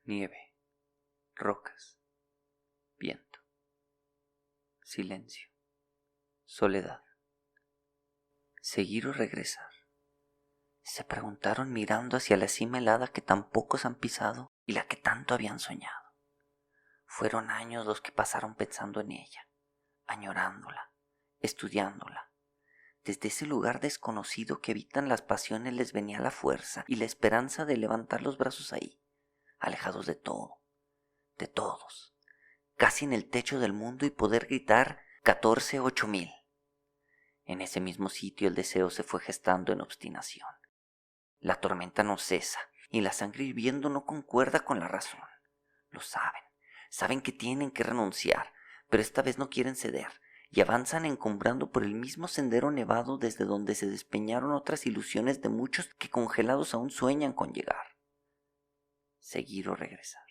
Nieve, rocas, viento, silencio, soledad. ¿Seguir o regresar? Se preguntaron mirando hacia la cima helada que tan pocos han pisado y la que tanto habían soñado. Fueron años los que pasaron pensando en ella, añorándola, estudiándola. Desde ese lugar desconocido que habitan las pasiones les venía la fuerza y la esperanza de levantar los brazos ahí, alejados de todo, de todos, casi en el techo del mundo y poder gritar 14-8000. En ese mismo sitio el deseo se fue gestando en obstinación. La tormenta no cesa y la sangre hirviendo no concuerda con la razón. Lo saben que tienen que renunciar, pero esta vez no quieren ceder y avanzan encumbrando por el mismo sendero nevado desde donde se despeñaron otras ilusiones de muchos que congelados aún sueñan con llegar. Seguir o regresar.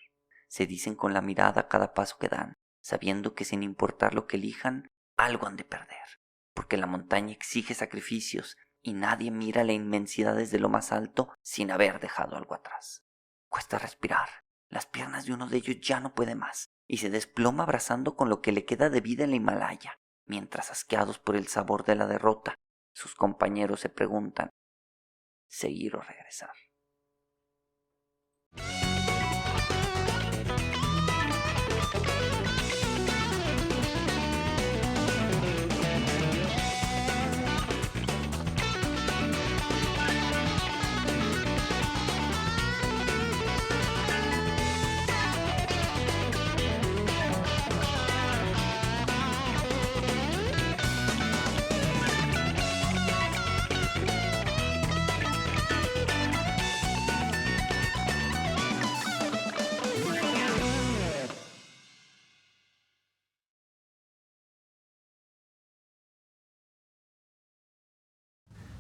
Se dicen con la mirada a cada paso que dan, sabiendo que sin importar lo que elijan, algo han de perder, porque la montaña exige sacrificios y nadie mira la inmensidad desde lo más alto sin haber dejado algo atrás. Cuesta respirar, las piernas de uno de ellos ya no puede más y se desploma abrazando con lo que le queda de vida en la Himalaya, mientras asqueados por el sabor de la derrota, sus compañeros se preguntan, ¿seguir o regresar?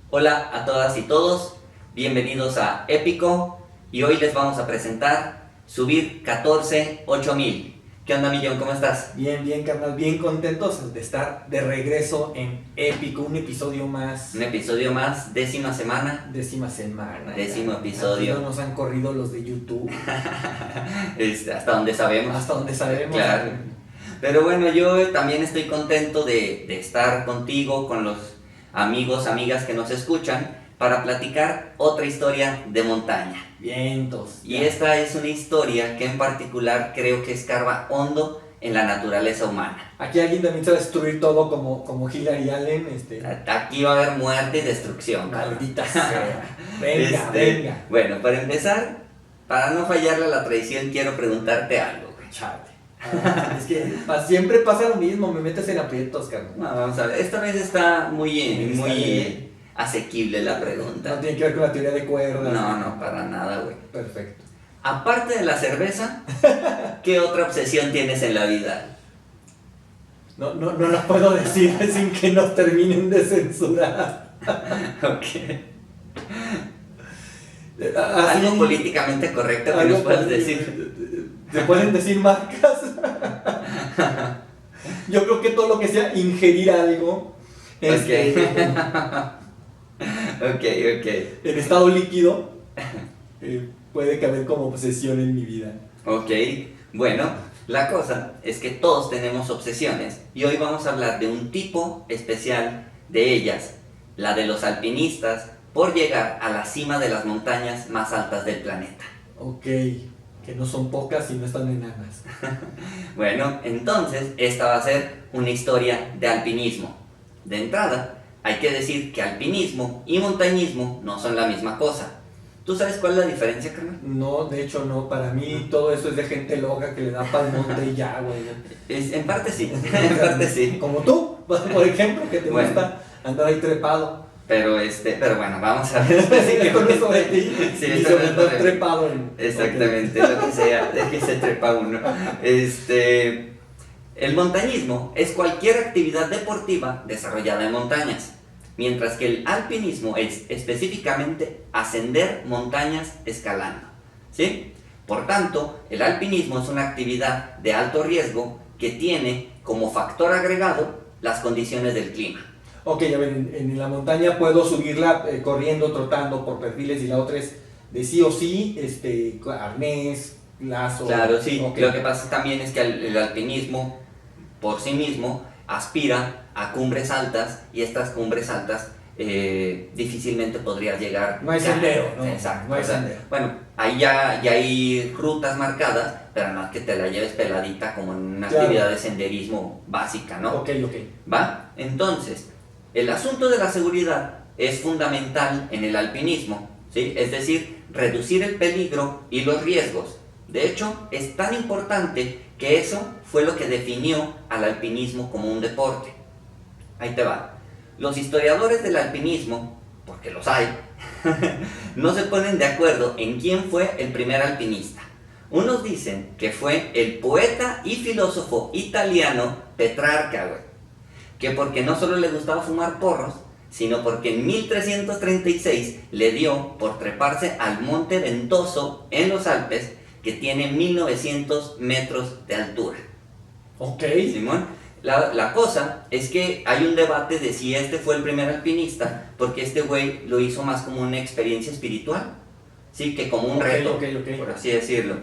Hola a todas y todos, bienvenidos a Épico y hoy les vamos a presentar Subir 14-8000. ¿Qué onda, Millón? ¿Cómo estás? Bien, carnal, bien contentos de estar de regreso en Épico, un episodio más. Un episodio más, décima semana. Décima semana. Décimo episodio. Aquí no nos han corrido los de YouTube. Hasta donde sabemos. Hasta donde sabemos. Claro. Pero bueno, yo también estoy contento de estar contigo, con los amigos, amigas que nos escuchan, para platicar otra historia de montaña. Vientos. Y esta es una historia que en particular creo que escarba hondo en la naturaleza humana. Aquí alguien también se va a destruir todo como Hillary Allen. Aquí va a haber muerte y destrucción. Maldita sea. Venga. Bueno, para empezar, para no fallarle a la tradición, quiero preguntarte algo. Chale. Es que siempre pasa lo mismo, me metes en aprietos, carnal. No, vamos a ver, esta vez está muy asequible la pregunta. No tiene que ver con la teoría de cuerdas. No, para nada, güey. Perfecto. Aparte de la cerveza, ¿qué otra obsesión tienes en la vida? No la puedo decir sin que nos terminen de censurar. Ok. Algo políticamente correcto que nos puedas decir. ¿Se pueden decir marcas? Yo creo que todo lo que sea ingerir algo Ok. en estado líquido puede caber como obsesión en mi vida. Ok, bueno, la cosa es que todos tenemos obsesiones y hoy vamos a hablar de un tipo especial de ellas, la de los alpinistas, por llegar a la cima de las montañas más altas del planeta. Ok, que no son pocas y no están enanas. Bueno, entonces esta va a ser una historia de alpinismo. De entrada, hay que decir que alpinismo y montañismo no son la misma cosa. ¿Tú sabes cuál es la diferencia, carnal? No, de hecho no, para mí todo eso es de gente loca que le da pa'l monte y ya, güey. En parte sí, en parte sí. Como tú, por ejemplo, que te gusta andar ahí trepado. Pero bueno, vamos a ver. Esto no es sobre ti, sí, y sobre todo trepado. Exactamente, lo que sea, de que se trepa uno. El montañismo es cualquier actividad deportiva desarrollada en montañas, mientras que el alpinismo es específicamente ascender montañas escalando, ¿sí? Por tanto, el alpinismo es una actividad de alto riesgo que tiene como factor agregado las condiciones del clima. Ok, a ver, en la montaña puedo subirla corriendo, trotando por perfiles y la otra es de sí o sí, arnés, lazo. Claro, sí. Ok. Lo que pasa también es que el alpinismo por sí mismo aspira a cumbres altas y estas cumbres altas difícilmente podrías llegar. No hay sendero, ¿no? Exacto. No hay O sea, sendero. bueno, ahí ya hay rutas marcadas, pero no es que te la lleves peladita como en una Claro. actividad de senderismo básica, ¿no? Ok. ¿Va? Entonces, el asunto de la seguridad es fundamental en el alpinismo, ¿sí? Es decir, reducir el peligro y los riesgos. De hecho, es tan importante que eso fue lo que definió al alpinismo como un deporte. Ahí te va. Los historiadores del alpinismo, porque los hay, no se ponen de acuerdo en quién fue el primer alpinista. Unos dicen que fue el poeta y filósofo italiano Petrarca, güey, que porque no solo le gustaba fumar porros, sino porque en 1336 le dio por treparse al Monte Ventoso en los Alpes, que tiene 1900 metros de altura. Ok. Simón, la cosa es que hay un debate de si este fue el primer alpinista, porque este güey lo hizo más como una experiencia espiritual, sí, que como un reto, Ok. por así decirlo.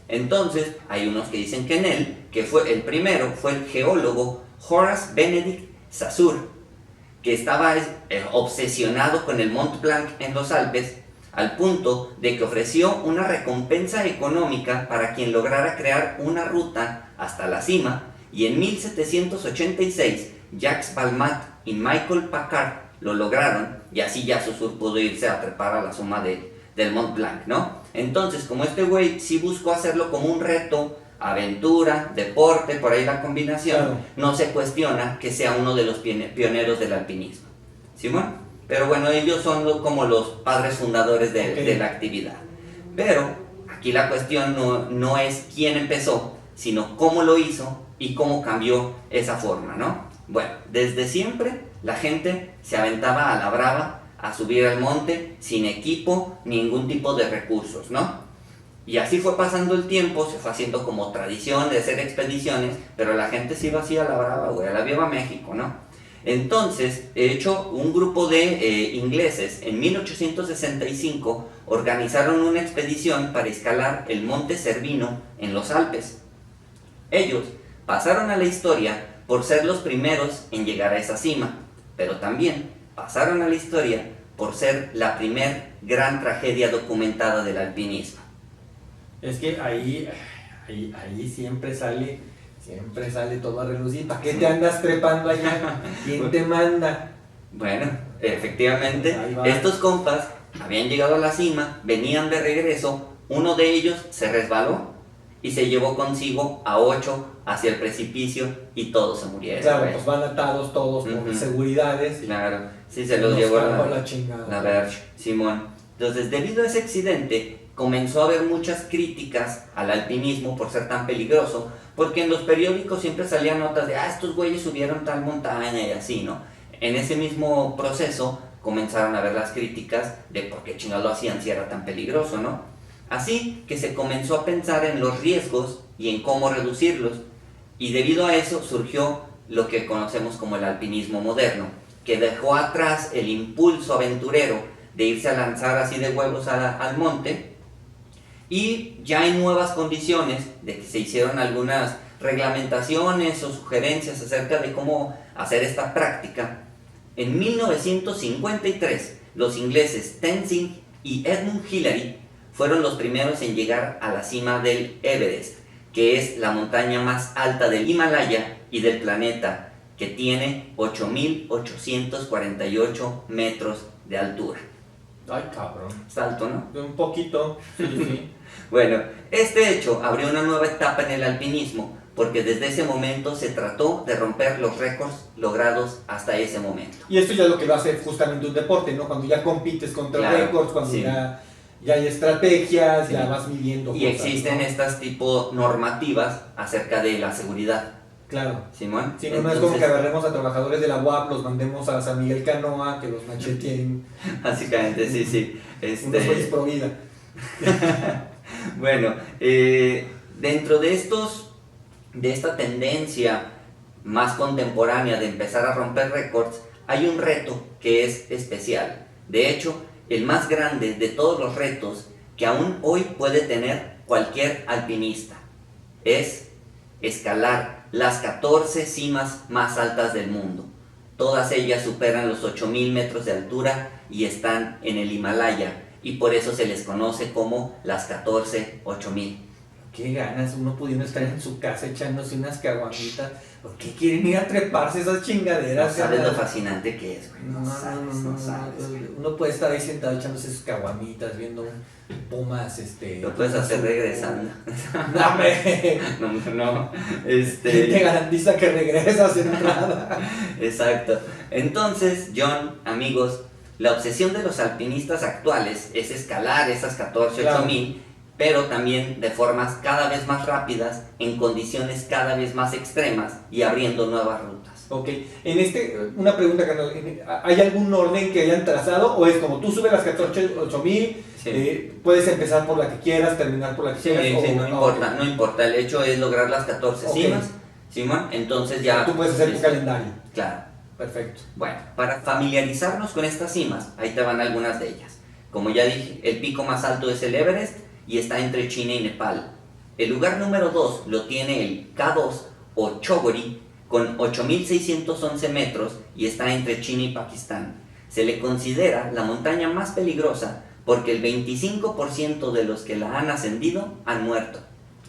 Entonces, hay unos que dicen que en él, que fue el primero, fue el geólogo Horace Benedict Saussure, que estaba obsesionado con el Mont Blanc en los Alpes, al punto de que ofreció una recompensa económica para quien lograra crear una ruta hasta la cima, y en 1786 Jacques Balmat y Michael Packard lo lograron, y así ya Saussure pudo irse a trepar a la cima del Mont Blanc, ¿no? Entonces, como este güey sí buscó hacerlo como un reto, aventura, deporte, por ahí la combinación, Claro. no se cuestiona que sea uno de los pioneros del alpinismo. ¿Simón? Pero bueno, ellos son como los padres fundadores de la actividad. Pero aquí la cuestión no es quién empezó, sino cómo lo hizo y cómo cambió esa forma, ¿no? Bueno, desde siempre la gente se aventaba a la brava a subir al monte sin equipo, ningún tipo de recursos, ¿no? Y así fue pasando el tiempo, se fue haciendo como tradición de hacer expediciones, pero la gente se iba así a la brava, güey, a la Viva México, ¿no? Entonces, de hecho, un grupo de ingleses en 1865 organizaron una expedición para escalar el Monte Cervino en los Alpes. Ellos pasaron a la historia por ser los primeros en llegar a esa cima, pero también pasaron a la historia por ser la primer gran tragedia documentada del alpinismo. Es que ahí siempre sale todo a relucir. ¿Para qué te andas trepando allá? ¿Quién te manda? Bueno, efectivamente, Ahí va. estos compas habían llegado a la cima, venían de regreso, uno de ellos se resbaló y se llevó consigo a 8 hacia el precipicio y todos se murieron. Claro, güey. pues van atados todos por Ujú. seguridades. Claro, sí, se los llevó la chingada. la Verge, Simón. Entonces, debido a ese accidente, comenzó a haber muchas críticas al alpinismo por ser tan peligroso, porque en los periódicos siempre salían notas de, estos güeyes subieron tal montaña y así, ¿no? En ese mismo proceso comenzaron a ver las críticas de por qué chingados lo hacían si era tan peligroso, ¿no? Así que se comenzó a pensar en los riesgos y en cómo reducirlos, y debido a eso surgió lo que conocemos como el alpinismo moderno, que dejó atrás el impulso aventurero de irse a lanzar así de huevos al monte, y ya en nuevas condiciones de que se hicieron algunas reglamentaciones o sugerencias acerca de cómo hacer esta práctica. En 1953, los ingleses Tenzing y Edmund Hillary fueron los primeros en llegar a la cima del Everest, que es la montaña más alta del Himalaya y del planeta, que tiene 8.848 metros de altura. Ay, cabrón. Está alto, ¿no? Un poquito, sí. Bueno, este hecho abrió una nueva etapa en el alpinismo, porque desde ese momento se trató de romper los récords logrados hasta ese momento. Y esto ya es lo que lo hace justamente un deporte, ¿no? Cuando ya compites contra Claro, récords, cuando sí. ya hay estrategias, Sí. ya vas midiendo Y cosas, existen ¿no? estas tipo normativas acerca de la seguridad, Claro. Simón. Sí, no es como que agarremos a trabajadores de la UAP, los mandemos a San Miguel Canoa, que los macheteen. Básicamente, sí. Unos güeyes pro vida. Bueno, dentro de esta tendencia más contemporánea de empezar a romper récords, hay un reto que es especial. De hecho, el más grande de todos los retos que aún hoy puede tener cualquier alpinista. Es escalar las 14 cimas más altas del mundo. Todas ellas superan los 8.000 metros de altura y están en el Himalaya, y por eso se les conoce como las 14 8000. Qué ganas, uno pudiendo estar en su casa echándose unas caguamitas. ¿Por qué quieren ir a treparse esas No chingaderas? sabes lo fascinante que es, güey. No, No sabes, güey. Uno puede estar ahí sentado echándose sus caguamitas, viendo pumas, Lo puedes hacer regresando. No, hombre. No. ¿Quién te garantiza que regresas en entrada? Exacto. Entonces, John, amigos, la obsesión de los alpinistas actuales es escalar esas 14 Claro. 8000, pero también de formas cada vez más rápidas, en condiciones cada vez más extremas y abriendo nuevas rutas. Ok, una pregunta, carnal, ¿hay algún orden que hayan trazado o es como tú subes las 14 8000, Sí. puedes empezar por la que quieras, terminar por la que Sí, quieras? sí, no importa, ok. no importa. El hecho es lograr las 14 Ok. cimas, Simón, entonces ya... Tú puedes hacer tu listo. calendario. Claro. Perfecto. Bueno, para familiarizarnos con estas cimas, ahí te van algunas de ellas. Como ya dije, el pico más alto es el Everest y está entre China y Nepal. El lugar número 2 lo tiene el K2 o Chogori con 8.611 metros y está entre China y Pakistán. Se le considera la montaña más peligrosa porque el 25% de los que la han ascendido han muerto.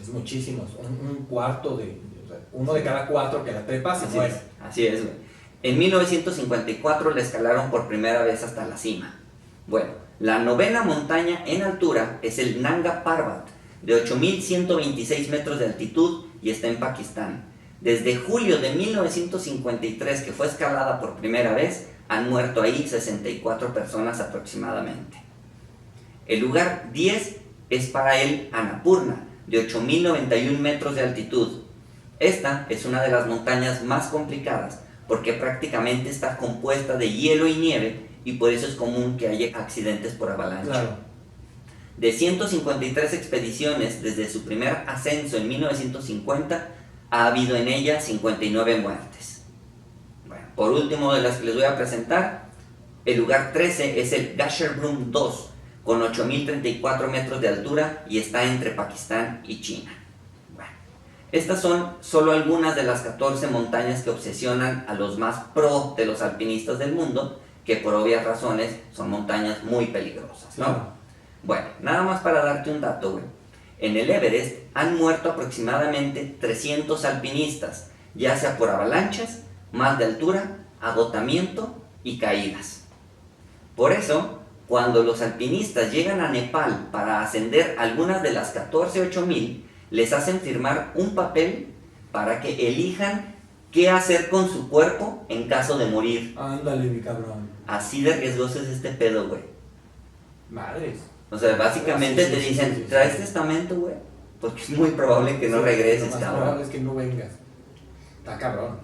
Es muchísimos, un cuarto o sea, uno de cada 4 que la trepa se muere. Así es, güey. En 1954 la escalaron por primera vez hasta la cima. Bueno, la novena montaña en altura es el Nanga Parbat, de 8.126 metros de altitud y está en Pakistán. Desde julio de 1953, que fue escalada por primera vez, han muerto ahí 64 personas aproximadamente. El lugar 10 es para el Annapurna, de 8.091 metros de altitud. Esta es una de las montañas más complicadas porque prácticamente está compuesta de hielo y nieve y por eso es común que haya accidentes por avalancha. Claro. De 153 expediciones desde su primer ascenso en 1950, ha habido en ella 59 muertes. Bueno, por último de las que les voy a presentar, el lugar 13 es el Gasherbrum 2, con 8.034 metros de altura y está entre Pakistán y China. Bueno, estas son solo algunas de las 14 montañas que obsesionan a los más pro de los alpinistas del mundo, que por obvias razones son montañas muy peligrosas, ¿no? Claro. Bueno, nada más para darte un dato, güey. En el Everest han muerto aproximadamente 300 alpinistas, ya sea por avalanchas, mal de altura, agotamiento y caídas. Por eso, cuando los alpinistas llegan a Nepal para ascender algunas de las 14 8000, les hacen firmar un papel para que elijan qué hacer con su cuerpo en caso de morir. Ándale, mi cabrón. Así de riesgoso es este pedo, güey. Madres. O sea, básicamente Sí, te sí, dicen, sí, sí. ¿traes testamento, güey? Porque es muy probable que no Sí, regreses, lo más cabrón. probable es que no vengas. Está cabrón.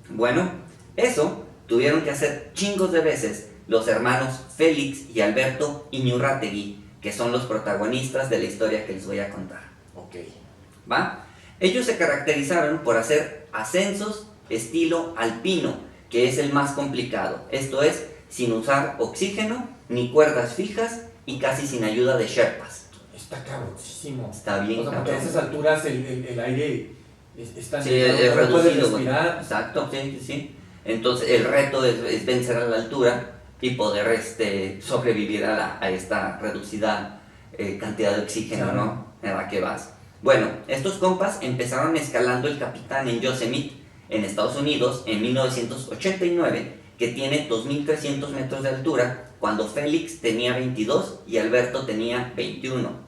Bueno, eso tuvieron que hacer chingos de veces los hermanos Félix y Alberto Iñurrátegui, que son los protagonistas de la historia que les voy a contar. Ok. ¿Va? Ellos se caracterizaron por hacer ascensos estilo alpino, que es el más complicado. Esto es, sin usar oxígeno, ni cuerdas fijas y casi sin ayuda de sherpas. Está cabroncísimo. Está bien, O sea, porque a cabrón. esas alturas el aire es tan Sí, es no puedes reducido, güey. respirar. Exacto, sí. Entonces, el reto es vencer a la altura y poder sobrevivir a esta reducida cantidad de oxígeno, Claro. ¿no? En la que vas. Bueno, estos compas empezaron escalando el Capitán en Yosemite, en Estados Unidos, en 1989, que tiene 2.300 metros de altura, cuando Félix tenía 22 y Alberto tenía 21.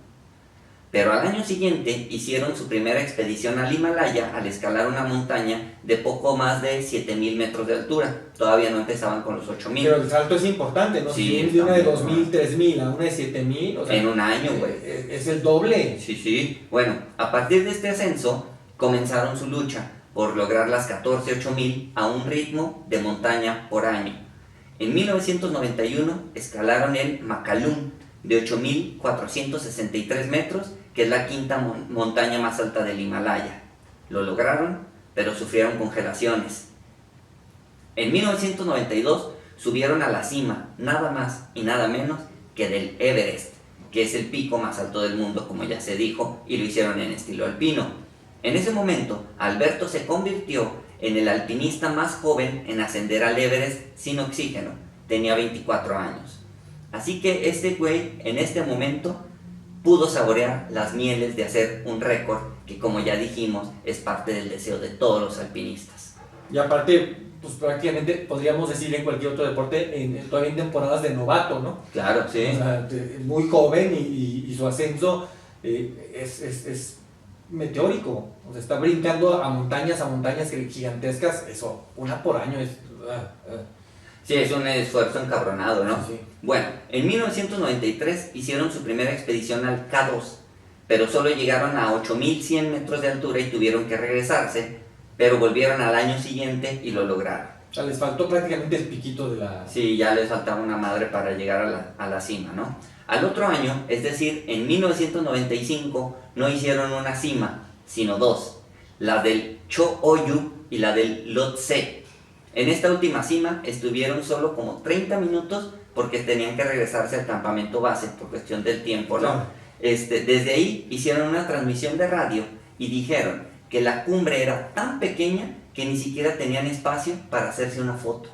Pero al año siguiente hicieron su primera expedición al Himalaya al escalar una montaña de poco más de 7.000 metros de altura. Todavía no empezaban con los 8.000. Pero el salto es importante, ¿no? Sí, Si vienes de una de está 2.000, 3.000 a una de 7.000, o sea, En un año, güey. es el doble. Sí. Bueno, a partir de este ascenso comenzaron su lucha por lograr las 14 8000 a un ritmo de montaña por año. En 1991 escalaron el Makalu de 8.463 metros, que es la quinta montaña más alta del Himalaya. Lo lograron, pero sufrieron congelaciones. En 1992 subieron a la cima, nada más y nada menos que del Everest, que es el pico más alto del mundo, como ya se dijo, y lo hicieron en estilo alpino. En ese momento, Alberto se convirtió en el alpinista más joven en ascender al Everest sin oxígeno. Tenía 24 años. Así que este güey, en este momento, pudo saborear las mieles de hacer un récord que, como ya dijimos, es parte del deseo de todos los alpinistas. Y aparte, pues prácticamente podríamos decir en cualquier otro deporte, todavía en temporadas de novato, ¿no? Claro, sí. O sea, muy joven y su ascenso es meteórico. O sea, está brincando a montañas gigantescas. Eso, una por año es... Sí, es un esfuerzo encabronado, ¿no? Sí. Bueno, en 1993 hicieron su primera expedición al K2, pero solo llegaron a 8100 metros de altura y tuvieron que regresarse, pero volvieron al año siguiente y lo lograron. O sea, les faltó prácticamente el piquito de la... Sí, ya les faltaba una madre para llegar a la cima, ¿no? Al otro año, es decir, en 1995, no hicieron una cima, sino dos, la del Cho-Oyu y la del Lhotse. En esta última cima estuvieron solo como 30 minutos porque tenían que regresarse al campamento base por cuestión del tiempo, ¿no? Claro. Desde ahí hicieron una transmisión de radio y dijeron que la cumbre era tan pequeña que ni siquiera tenían espacio para hacerse una foto.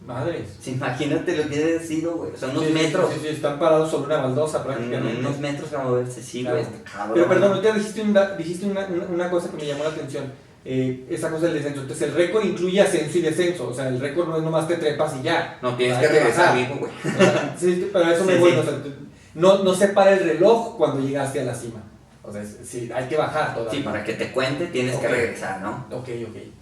Madres. Sí, imagínate lo que debe haber sido, güey. Son unos Sí, metros. Sí, están parados sobre una baldosa prácticamente. Unos metros para moverse, sí, Claro. güey. Cabrón. Pero perdón, ahorita dijiste una cosa que me llamó la atención. Esa cosa del descenso. Entonces, el récord incluye ascenso y descenso. O sea, el récord no es nomás te trepas y ya. No, tienes Hay que regresar bajar. vivo, güey. O sea, sí, pero a eso me Sí, voy. sí. O sea, no se para el reloj cuando llegaste a la cima. O sea, sí, hay que bajar todavía. Sí, para que te cuente tienes que Ok. regresar, ¿no? Ok.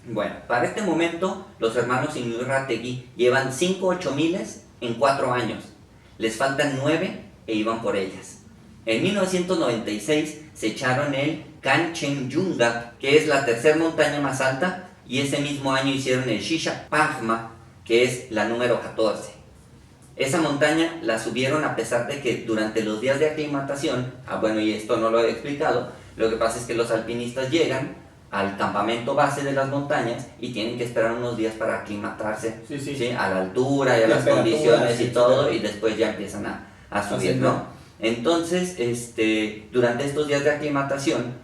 Bueno, para este momento, los hermanos Inurrategui llevan 5 8000s en 4 años. Les faltan 9 e iban por ellas. En 1996 se echaron el Kanchenjunga, que es la tercera montaña más alta, y ese mismo año hicieron el Shisha Pangma, que es la número 14. Esa montaña la subieron a pesar de que durante los días de aclimatación, bueno, y esto no lo he explicado, lo que pasa es que los alpinistas llegan al campamento base de las montañas y tienen que esperar unos días para aclimatarse, Sí. a la altura y a las Temperatura, condiciones y sí, todo, sí. y después ya empiezan a subir, Ascender. ¿no? Entonces, durante estos días de aclimatación,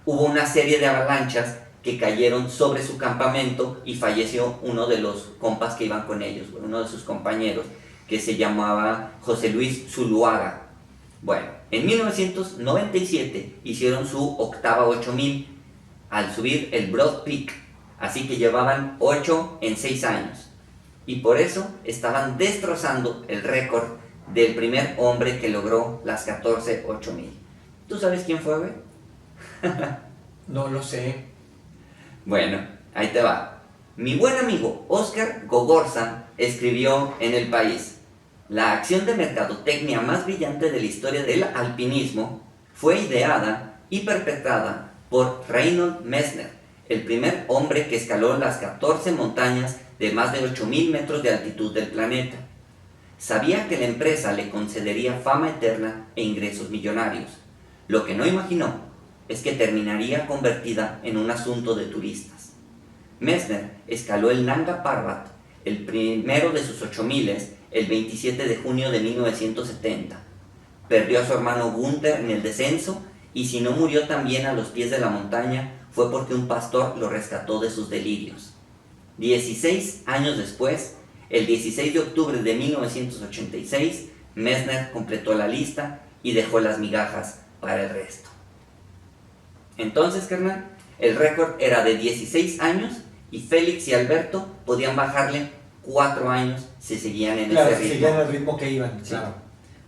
hubo una serie de avalanchas que cayeron sobre su campamento y falleció uno de los compas que iban con ellos, uno de sus compañeros, que se llamaba José Luis Zuluaga. Bueno, en 1997 hicieron su octava 8000 al subir el Broad Peak, así que llevaban 8 en 6 años. Y por eso estaban destrozando el récord del primer hombre que logró las 14 8000. ¿Tú sabes quién fue, güey? No lo sé. Bueno, ahí te va. Mi buen amigo Oscar Gogorza escribió en El País: la acción de mercadotecnia más brillante de la historia del alpinismo fue ideada y perpetrada por Reinhold Messner, el primer hombre que escaló las 14 montañas de más de 8000 metros de altitud del planeta. Sabía que la empresa le concedería fama eterna e ingresos millonarios. Lo que no imaginó es que terminaría convertida en un asunto de turistas. Messner escaló el Nanga Parbat, el primero de sus 8000s, el 27 de junio de 1970. Perdió a su hermano Gunther en el descenso, y si no murió también a los pies de la montaña fue porque un pastor lo rescató de sus delirios. 16 años después, el 16 de octubre de 1986, Messner completó la lista y dejó las migajas para el resto. Entonces, carnal, el récord era de 16 años y Félix y Alberto podían bajarle 4 años si seguían en ese ritmo. Seguían el ritmo que iban, Sí. claro.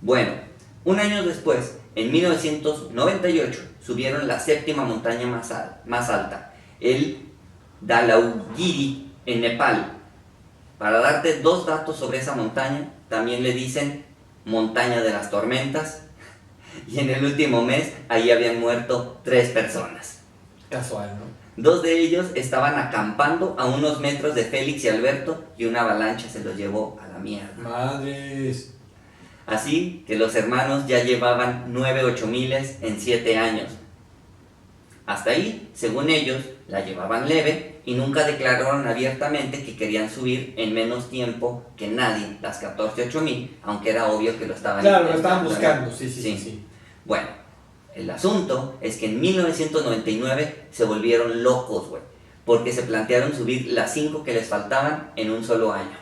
Bueno, un año después, en 1998, subieron la séptima montaña más alta, el Dhaulaviri, en Nepal. Para darte 2 datos sobre esa montaña, también le dicen montaña de las tormentas, y en el último mes ahí habían muerto 3 personas. Casual, ¿no? 2 de ellos estaban acampando a unos metros de Félix y Alberto y una avalancha se los llevó a la mierda. Madres. Así que los hermanos ya llevaban 9 8000s en 7 años. Hasta ahí, según ellos, la llevaban leve y nunca declararon abiertamente que querían subir en menos tiempo que nadie las 14.000, aunque era obvio que lo estaban Claro, lo estaban intentando, buscando, sí. Bueno, el asunto es que en 1999 se volvieron locos, güey, porque se plantearon subir las 5 que les faltaban en un solo año.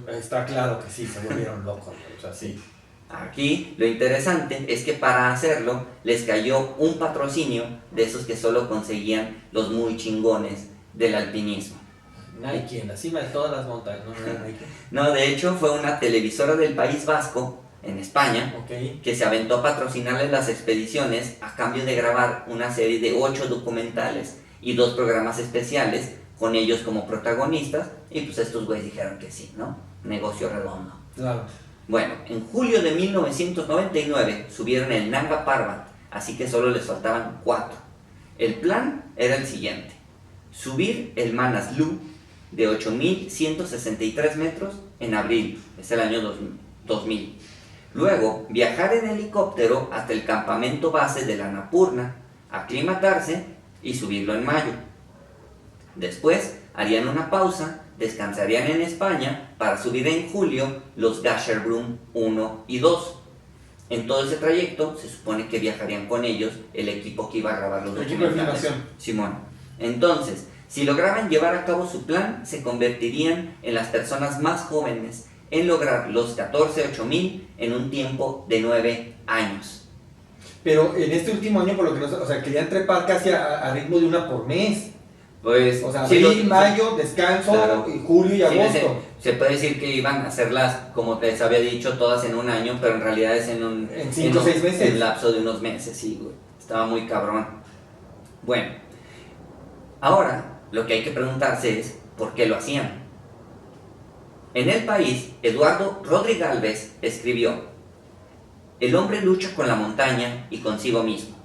Está claro que sí, se volvieron locos, güey, o sea, sí. Aquí lo interesante es que para hacerlo les cayó un patrocinio de esos que solo conseguían los muy chingones del alpinismo. Nike, en la cima de todas las montañas, no era Nike. No, de hecho fue una televisora del País Vasco, en España, Ok. que se aventó a patrocinarles las expediciones a cambio de grabar una serie de 8 documentales y 2 programas especiales con ellos como protagonistas, y pues estos güeyes dijeron que sí, ¿no? Negocio redondo. Claro. Bueno, en julio de 1999 subieron el Nanga Parbat, así que solo les faltaban 4. El plan era el siguiente: subir el Manaslu de 8.163 metros en abril, es el año 2000. Luego, viajar en helicóptero hasta el campamento base de la Annapurna, aclimatarse y subirlo en mayo. Después, harían una pausa, descansarían en España para subir en julio los Gasherbrum 1 y 2. En todo ese trayecto se supone que viajarían con ellos el equipo que iba a grabar los El equipo de documentales. filmación. Simón. Entonces, si lograban llevar a cabo su plan, se convertirían en las personas más jóvenes en lograr los 14.000 en un tiempo de 9 años. Pero en este último año, por lo que no sé, o sea, querían trepar casi a ritmo de una por mes. Pues, O sea, sí, abril, mayo, descanso, claro. julio y Sí, agosto. se puede decir que iban a hacerlas, como les había dicho, todas en un año, pero en realidad es en 5 o 6 meses. En un lapso de unos meses, sí, güey. Estaba muy cabrón. Bueno, ahora lo que hay que preguntarse es, ¿por qué lo hacían? En El País, Eduardo Rodríguez Alves escribió: el hombre lucha con la montaña y consigo mismo,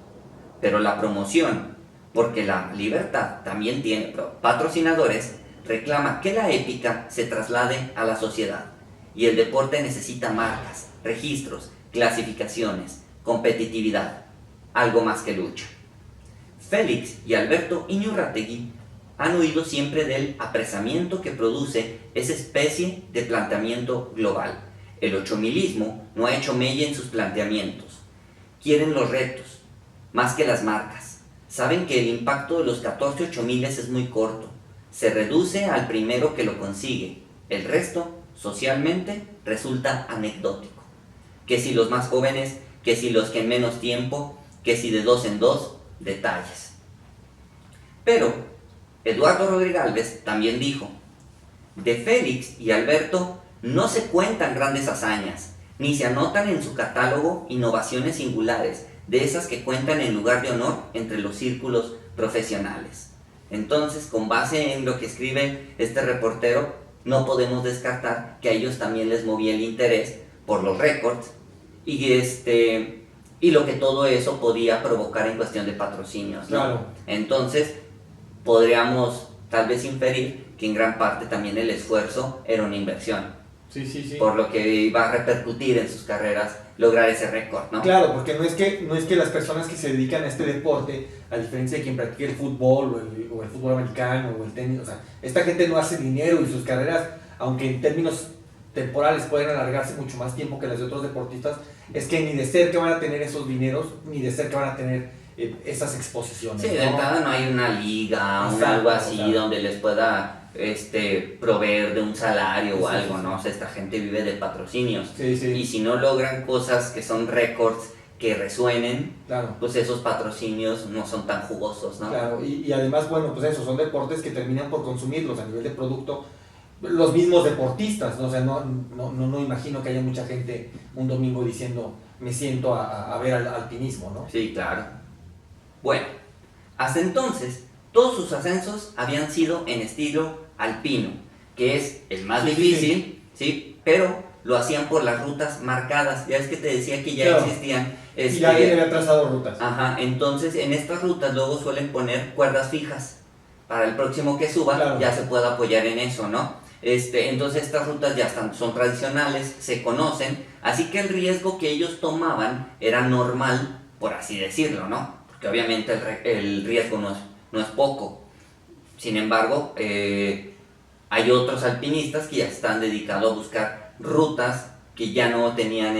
pero la promoción, porque la libertad también tiene patrocinadores, reclama que la épica se traslade a la sociedad, y el deporte necesita marcas, registros, clasificaciones, competitividad, algo más que lucha. Félix y Alberto Iñurrategui han oído siempre del apresamiento que produce esa especie de planteamiento global. El ochomilismo no ha hecho mella en sus planteamientos. Quieren los retos, más que las marcas. Saben que el impacto de los 14.000 es muy corto. Se reduce al primero que lo consigue. El resto, socialmente, resulta anecdótico. Que si los más jóvenes, que si los que en menos tiempo, que si de 2 en 2, detalles. Pero Eduardo Rodríguez Alves también dijo: de Félix y Alberto no se cuentan grandes hazañas, ni se anotan en su catálogo innovaciones singulares, de esas que cuentan en lugar de honor entre los círculos profesionales. Entonces, con base en lo que escribe este reportero, no podemos descartar que a ellos también les movía el interés por los récords y lo que todo eso podía provocar en cuestión de patrocinios, ¿no? Claro. Entonces, podríamos tal vez inferir que en gran parte también el esfuerzo era una inversión. Sí. Por lo que iba a repercutir en sus carreras lograr ese récord, ¿no? Claro, porque no es que las personas que se dedican a este deporte, a diferencia de quien practica el fútbol o el fútbol americano o el tenis, o sea, esta gente no hace dinero y sus carreras, aunque en términos temporales pueden alargarse mucho más tiempo que las de otros deportistas, es que ni de cerca van a tener esos dineros, ni de cerca van a tener esas exposiciones. Sí, de entrada no hay una liga o algo así donde les pueda proveer de un salario o algo, ¿no? O sea, esta gente vive de patrocinios. Sí. Y si no logran cosas que son récords que resuenen, claro, pues esos patrocinios no son tan jugosos, ¿no? Claro, y además, bueno, pues eso, son deportes que terminan por consumirlos a nivel de producto los mismos deportistas, ¿no? O sea, no imagino que haya mucha gente un domingo diciendo, me siento a ver al alpinismo, ¿no? Sí, claro. Bueno, hasta entonces, todos sus ascensos habían sido en estilo alpino, que es el más difícil, ¿sí? Pero lo hacían por las rutas marcadas. Ya es que te decía que ya existían. Y alguien había trazado rutas. Ajá, entonces en estas rutas luego suelen poner cuerdas fijas. Para el próximo que suba, ya se puede apoyar en eso, ¿no? Entonces estas rutas ya son tradicionales, se conocen, así que el riesgo que ellos tomaban era normal, por así decirlo, ¿no? Porque obviamente el riesgo no es poco. Sin embargo, hay otros alpinistas que ya están dedicados a buscar rutas que ya no tenían,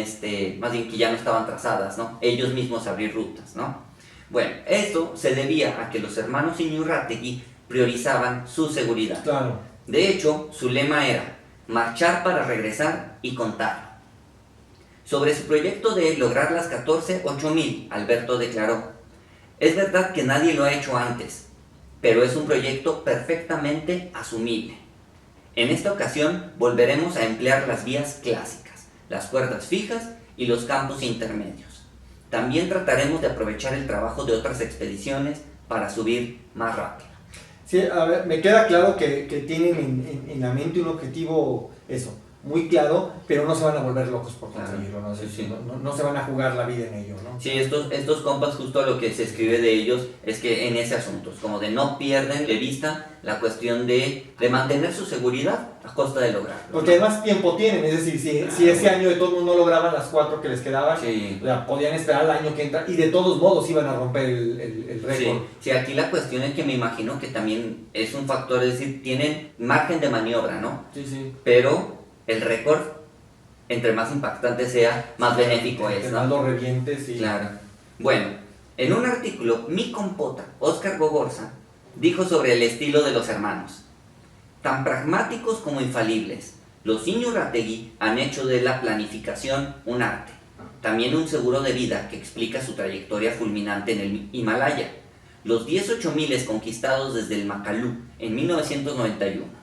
más bien que ya no estaban trazadas, ¿no? Ellos mismos abrir rutas, ¿no? Bueno, esto se debía a que los hermanos Iñurrátegui priorizaban su seguridad. Claro. De hecho, su lema era marchar para regresar y contar. Sobre su proyecto de lograr las 14.8000, Alberto declaró: es verdad que nadie lo ha hecho antes, pero es un proyecto perfectamente asumible. En esta ocasión volveremos a emplear las vías clásicas, las cuerdas fijas y los campos intermedios. También trataremos de aprovechar el trabajo de otras expediciones para subir más rápido. Sí, a ver, me queda claro que tienen en la mente un objetivo, eso, muy claro, pero no se van a volver locos por conseguirlo, ¿no? Sí. No se van a jugar la vida en ello, ¿no? Sí, estos compas, justo lo que se escribe de ellos es que en ese asunto, es como de no pierden de vista la cuestión de mantener su seguridad a costa de lograrlo. Porque además tiempo tienen, es decir, si ese año de todo mundo no lograban las 4 que les quedaban, sí, o sea, podían esperar al año que entra y de todos modos iban a romper el récord. Sí, aquí la cuestión es que me imagino que también es un factor, es decir, tienen margen de maniobra, ¿no? Sí. Pero el récord, entre más impactante sea, más benéfico es, ¿no? Más lo revientes, sí. Claro. Bueno, en un artículo, mi compota, Óscar Gogorza, dijo sobre el estilo de los hermanos: tan pragmáticos como infalibles, los Iñurrátegui han hecho de la planificación un arte, también un seguro de vida que explica su trayectoria fulminante en el Himalaya, los 10.8000 conquistados desde el Makalu en 1991.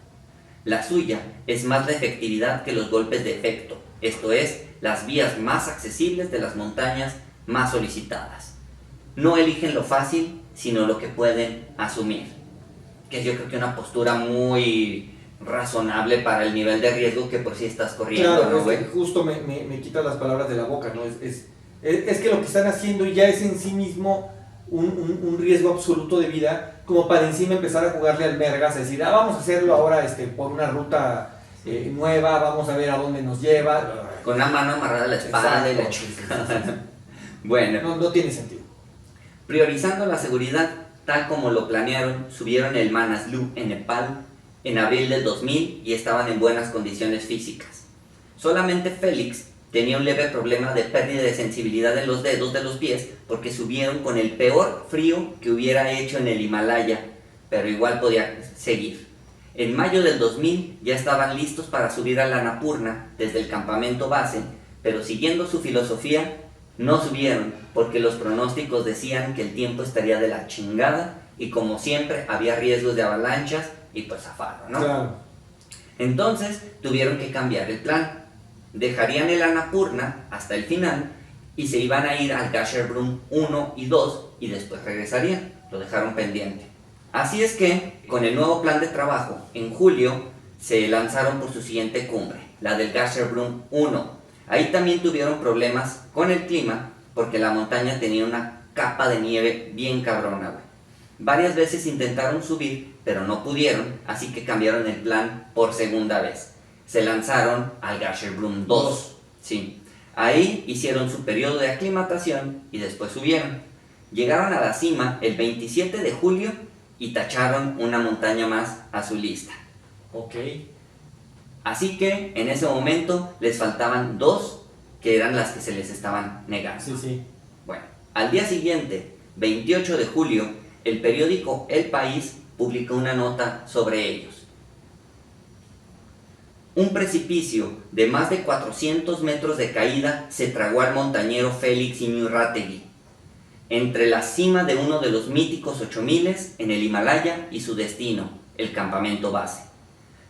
La suya es más la efectividad que los golpes de efecto, esto es, las vías más accesibles de las montañas más solicitadas. No eligen lo fácil, sino lo que pueden asumir. Que yo creo que una postura muy razonable para el nivel de riesgo que por sí estás corriendo, claro, ¿no, güey? justo me quita las palabras de la boca, ¿no? Es que lo que están haciendo ya es en sí mismo un riesgo absoluto de vida, como para encima empezar a jugarle al mergas, decir, vamos a hacerlo ahora por una ruta nueva, vamos a ver a dónde nos lleva. Con una mano amarrada a la espalda y la chica. Bueno. No tiene sentido. Priorizando la seguridad, tal como lo planearon, subieron el Manaslu en Nepal en abril del 2000 y estaban en buenas condiciones físicas. Solamente Félix tenía un leve problema de pérdida de sensibilidad en los dedos de los pies porque subieron con el peor frío que hubiera hecho en el Himalaya, pero igual podía seguir. En mayo del 2000 ya estaban listos para subir a la Annapurna desde el campamento base, pero siguiendo su filosofía, no subieron porque los pronósticos decían que el tiempo estaría de la chingada y como siempre había riesgos de avalanchas y pues zafaron, ¿no? Claro. Entonces tuvieron que cambiar el plan. Dejarían el Annapurna hasta el final y se iban a ir al Gasherbrum 1 y 2 y después regresarían. Lo dejaron pendiente. Así es que, con el nuevo plan de trabajo, en julio se lanzaron por su siguiente cumbre, la del Gasherbrum 1. Ahí también tuvieron problemas con el clima porque la montaña tenía una capa de nieve bien cabrona, güey. Varias veces intentaron subir, pero no pudieron, así que cambiaron el plan por segunda vez. Se lanzaron al Gasherbrum 2. Sí. Ahí hicieron su periodo de aclimatación y después subieron. Llegaron a la cima el 27 de julio y tacharon una montaña más a su lista. Ok. Así que en ese momento les faltaban 2 que eran las que se les estaban negando. Sí. Bueno, al día siguiente, 28 de julio, el periódico El País publicó una nota sobre ellos. Un precipicio de más de 400 metros de caída se tragó al montañero Félix Iñurrátegui, entre la cima de uno de los míticos 8000 en el Himalaya y su destino, el campamento base.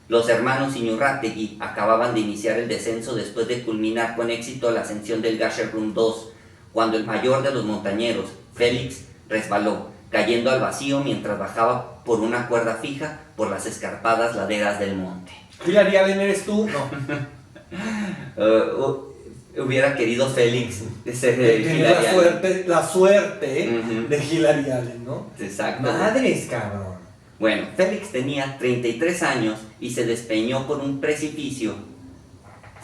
Los hermanos Iñurrátegui acababan de iniciar el descenso después de culminar con éxito la ascensión del Gasherbrum 2, cuando el mayor de los montañeros, Félix, resbaló, cayendo al vacío mientras bajaba por una cuerda fija por las escarpadas laderas del monte. ¿Hilary Allen eres tú? No. Hubiera querido Félix ser la suerte de Hilary Allen, ¿no? Exacto. Madres, cabrón. Bueno, Félix tenía 33 años y se despeñó por un precipicio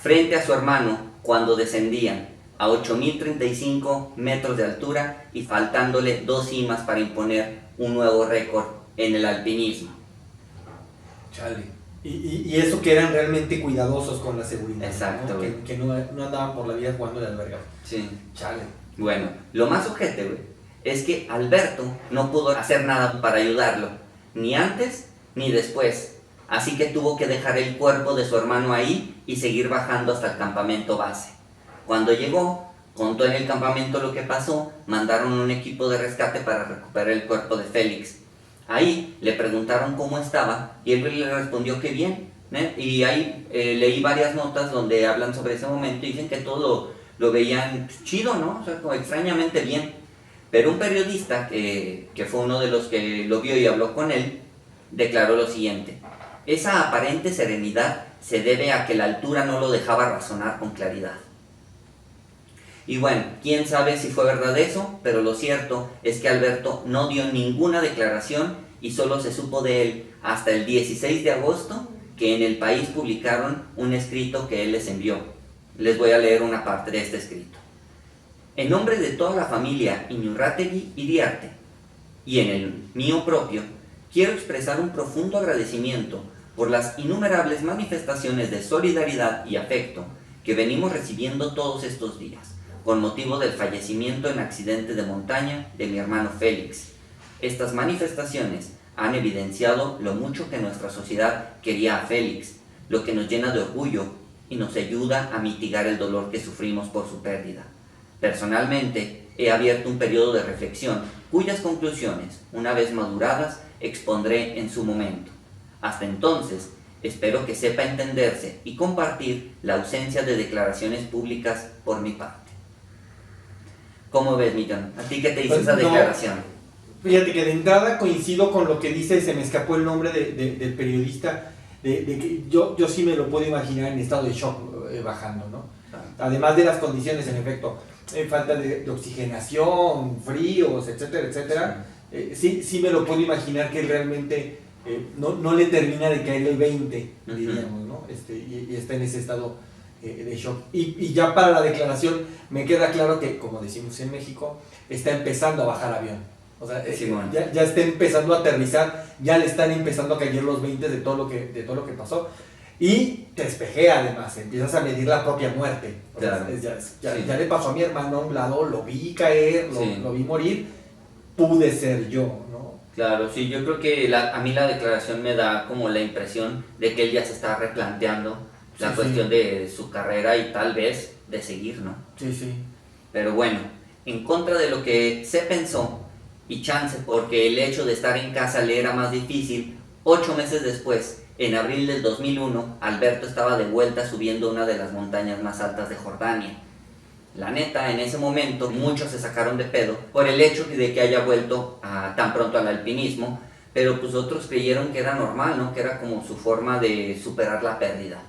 frente a su hermano cuando descendían a 8.035 metros de altura y faltándole 2 cimas para imponer un nuevo récord en el alpinismo. Chale. Y eso que eran realmente cuidadosos con la seguridad. Exacto, ¿no? güey. Que no andaban por la vida jugando de albergas. Sí. Chale. Bueno, lo más ojete, güey, es que Alberto no pudo hacer nada para ayudarlo, ni antes ni después. Así que tuvo que dejar el cuerpo de su hermano ahí y seguir bajando hasta el campamento base. Cuando llegó, contó en el campamento lo que pasó, mandaron un equipo de rescate para recuperar el cuerpo de Félix. Ahí le preguntaron cómo estaba y él le respondió que bien, ¿eh? Y ahí leí varias notas donde hablan sobre ese momento y dicen que todo lo veían chido, ¿no? O sea, como extrañamente bien. Pero un periodista, que fue uno de los que lo vio y habló con él, declaró lo siguiente: esa aparente serenidad se debe a que la altura no lo dejaba razonar con claridad. Y bueno, quién sabe si fue verdad eso, pero lo cierto es que Alberto no dio ninguna declaración y solo se supo de él hasta el 16 de agosto, que en El País publicaron un escrito que él les envió. Les voy a leer una parte de este escrito. En nombre de toda la familia Iñurrátegui Iriarte y en el mío propio, quiero expresar un profundo agradecimiento por las innumerables manifestaciones de solidaridad y afecto que venimos recibiendo todos estos días, con motivo del fallecimiento en accidente de montaña de mi hermano Félix. Estas manifestaciones han evidenciado lo mucho que nuestra sociedad quería a Félix, lo que nos llena de orgullo y nos ayuda a mitigar el dolor que sufrimos por su pérdida. Personalmente, he abierto un periodo de reflexión cuyas conclusiones, una vez maduradas, expondré en su momento. Hasta entonces, espero que sepa entenderse y compartir la ausencia de declaraciones públicas por mi parte. ¿Cómo ves, Millón? ¿A ti qué te hizo Pues esa no. declaración? Fíjate que de entrada coincido con lo que dice, se me escapó el nombre del periodista, de que yo sí me lo puedo imaginar en estado de shock bajando, ¿no? Además de las condiciones, en efecto, falta de oxigenación, fríos, etcétera, etcétera, sí me lo puedo imaginar que él realmente no le termina de caer el 20, diríamos, ¿no? Y está en ese estado de shock. Y ya para la declaración me queda claro que, como decimos en México, está empezando a bajar avión. O sea, ya está empezando a aterrizar, ya le están empezando a caer los 20 de todo lo que pasó. Y te espejea además, empiezas a medir la propia muerte. O sea, ya le pasó a mi hermano a un lado, lo vi caer, lo vi morir, pude ser yo, ¿no? Claro, sí, yo creo que a mí la declaración me da como la impresión de que él ya se está replanteando la cuestión de su carrera y tal vez de seguir, ¿no? Sí. Pero bueno, en contra de lo que se pensó, y chance porque el hecho de estar en casa le era más difícil, 8 meses después, en abril del 2001, Alberto estaba de vuelta subiendo una de las montañas más altas de Jordania. La neta, en ese momento muchos se sacaron de pedo por el hecho de que haya vuelto tan pronto al alpinismo, pero pues otros creyeron que era normal, ¿no? Que era como su forma de superar la pérdida.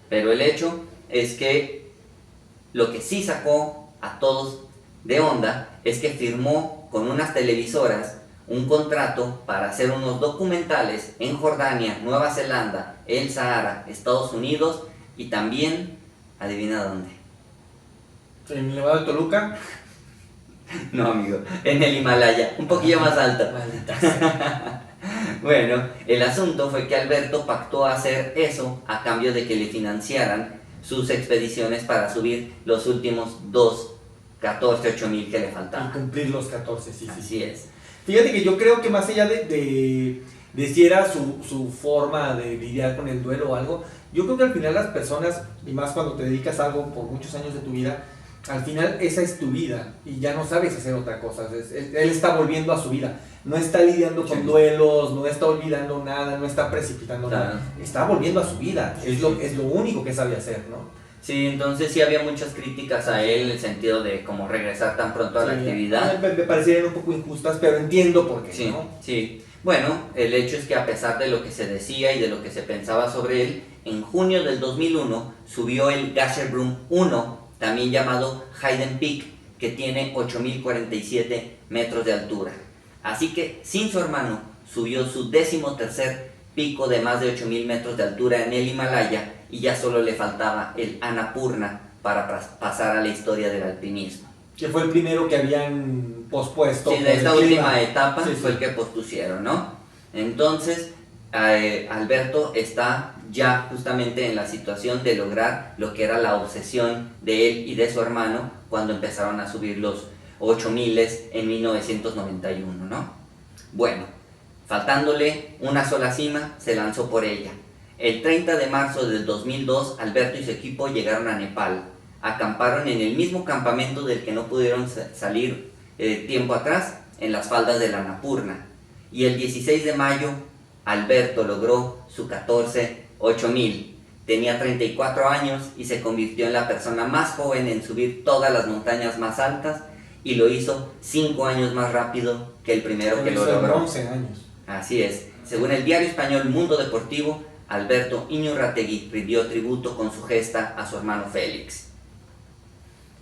Pero el hecho es que lo que sí sacó a todos de onda es que firmó con unas televisoras un contrato para hacer unos documentales en Jordania, Nueva Zelanda, el Sahara, Estados Unidos y también, adivina dónde. ¿En el Nevado de Toluca? No, amigo, en el Himalaya, un poquillo más alto. Bueno, el asunto fue que Alberto pactó hacer eso a cambio de que le financiaran sus expediciones para subir los últimos 8,000 que le faltaban. Y cumplir los 14, sí. Así es. Fíjate que yo creo que más allá de si era su forma de lidiar con el duelo o algo, yo creo que al final las personas, y más cuando te dedicas a algo por muchos años de tu vida, al final esa es tu vida y ya no sabes hacer otra cosa. Él está volviendo a su vida, no está lidiando con duelos, no está olvidando nada, no está precipitando nada, está volviendo a su vida, es lo único que sabe hacer, ¿no? Sí, entonces sí había muchas críticas a él en el sentido de como regresar tan pronto a la actividad. Me parecieron un poco injustas, pero entiendo por qué, sí, ¿no? Sí. Bueno, el hecho es que a pesar de lo que se decía y de lo que se pensaba sobre él, en junio del 2001 subió el Gasherbrum 1, también llamado Hayden Peak, que tiene 8,047 metros de altura. Así que, sin su hermano, subió su 13º pico de más de 8,000 metros de altura en el Himalaya y ya solo le faltaba el Annapurna para pasar a la historia del alpinismo. Que fue el primero que habían pospuesto. Sí, de esta última etapa fue el que pospusieron, ¿no? Entonces, Alberto está ya justamente en la situación de lograr lo que era la obsesión de él y de su hermano cuando empezaron a subir los 8000 en 1991, ¿no? Bueno, faltándole una sola cima, se lanzó por ella. El 30 de marzo del 2002, Alberto y su equipo llegaron a Nepal. Acamparon en el mismo campamento del que no pudieron salir tiempo atrás, en las faldas de la Annapurna. Y el 16 de mayo, Alberto logró su 14-8000. Tenía 34 años y se convirtió en la persona más joven en subir todas las montañas más altas, y lo hizo 5 años más rápido que el primero que lo logró. 11 años. Así es. Según el diario español Mundo Deportivo, Alberto Iñurrategui rindió tributo con su gesta a su hermano Félix.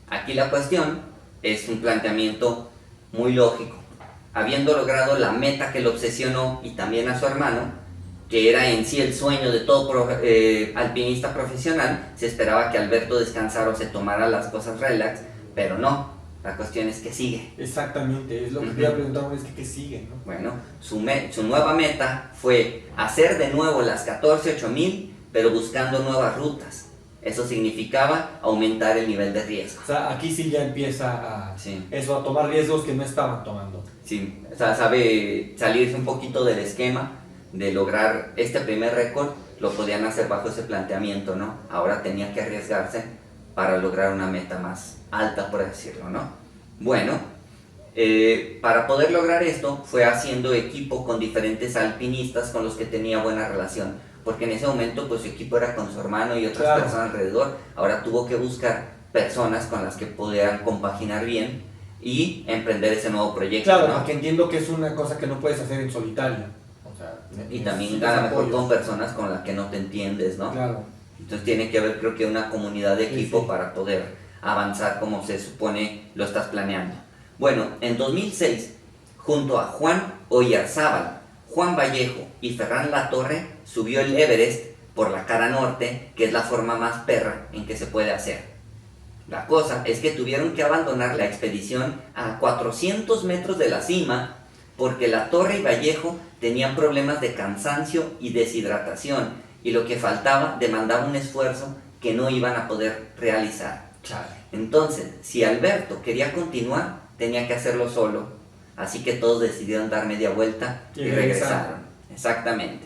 Aquí la cuestión es un planteamiento muy lógico. Habiendo logrado la meta que lo obsesionó y también a su hermano, que era en sí el sueño de todo alpinista profesional, se esperaba que Alberto descansara o se tomara las cosas relax, pero no. La cuestión es que sigue. Exactamente, es lo que te iba a preguntar, es que ¿qué sigue, no? Bueno, su nueva meta fue hacer de nuevo las 14-8000, pero buscando nuevas rutas. Eso significaba aumentar el nivel de riesgo. O sea, aquí sí ya empieza a, Sí. eso, a tomar riesgos que no estaban tomando. Sí, o sea, sabe salirse un poquito del esquema de lograr este primer récord. Lo podían hacer bajo ese planteamiento, ¿no? Ahora tenía que arriesgarse para lograr una meta más alta, por decirlo, ¿no? Bueno, para poder lograr esto fue haciendo equipo con diferentes alpinistas con los que tenía buena relación, porque en ese momento pues su equipo era con su hermano y otras personas alrededor. Ahora tuvo que buscar personas con las que pudieran compaginar bien y emprender ese nuevo proyecto. Claro, ¿no? porque entiendo que es una cosa que no puedes hacer en solitario. O sea, Y también a lo mejor con personas con las que no te entiendes, ¿no? Claro. Entonces tiene que haber, creo que, una comunidad de equipo Sí. para poder avanzar como se supone lo estás planeando. Bueno, en 2006, junto a Juan Oyarzábal, Juan Vallejo y Ferran Latorre, subió el Everest por la cara norte, que es la forma más perra en que se puede hacer. La cosa es que tuvieron que abandonar la expedición a 400 metros de la cima, porque Latorre y Vallejo tenían problemas de cansancio y deshidratación, y lo que faltaba demandaba un esfuerzo que no iban a poder realizar. Chale. Entonces, si Alberto quería continuar, tenía que hacerlo solo. Así que todos decidieron dar media vuelta y regresaron. Exactamente.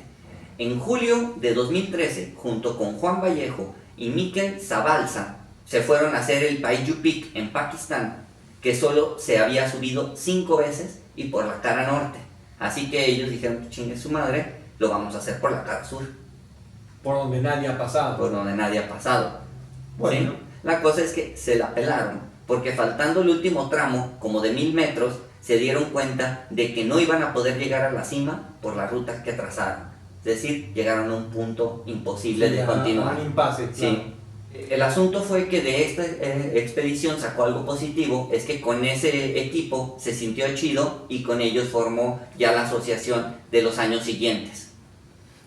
En julio de 2013, junto con Juan Vallejo y Mikel Zabalza, se fueron a hacer el Paiyu Peak en Pakistán, que solo se había subido 5 veces y por la cara norte. Así que ellos dijeron, chingue su madre, lo vamos a hacer por la cara sur. Por donde nadie ha pasado. Por donde nadie ha pasado. Bueno. ¿Sí? La cosa es que se la pelaron, porque faltando el último tramo, como de 1000 metros, se dieron cuenta de que no iban a poder llegar a la cima por la ruta que trazaron. Es decir, llegaron a un punto imposible de continuar. Un impasse. Sí. El asunto fue que de esta expedición sacó algo positivo, es que con ese equipo se sintió chido y con ellos formó ya la asociación de los años siguientes.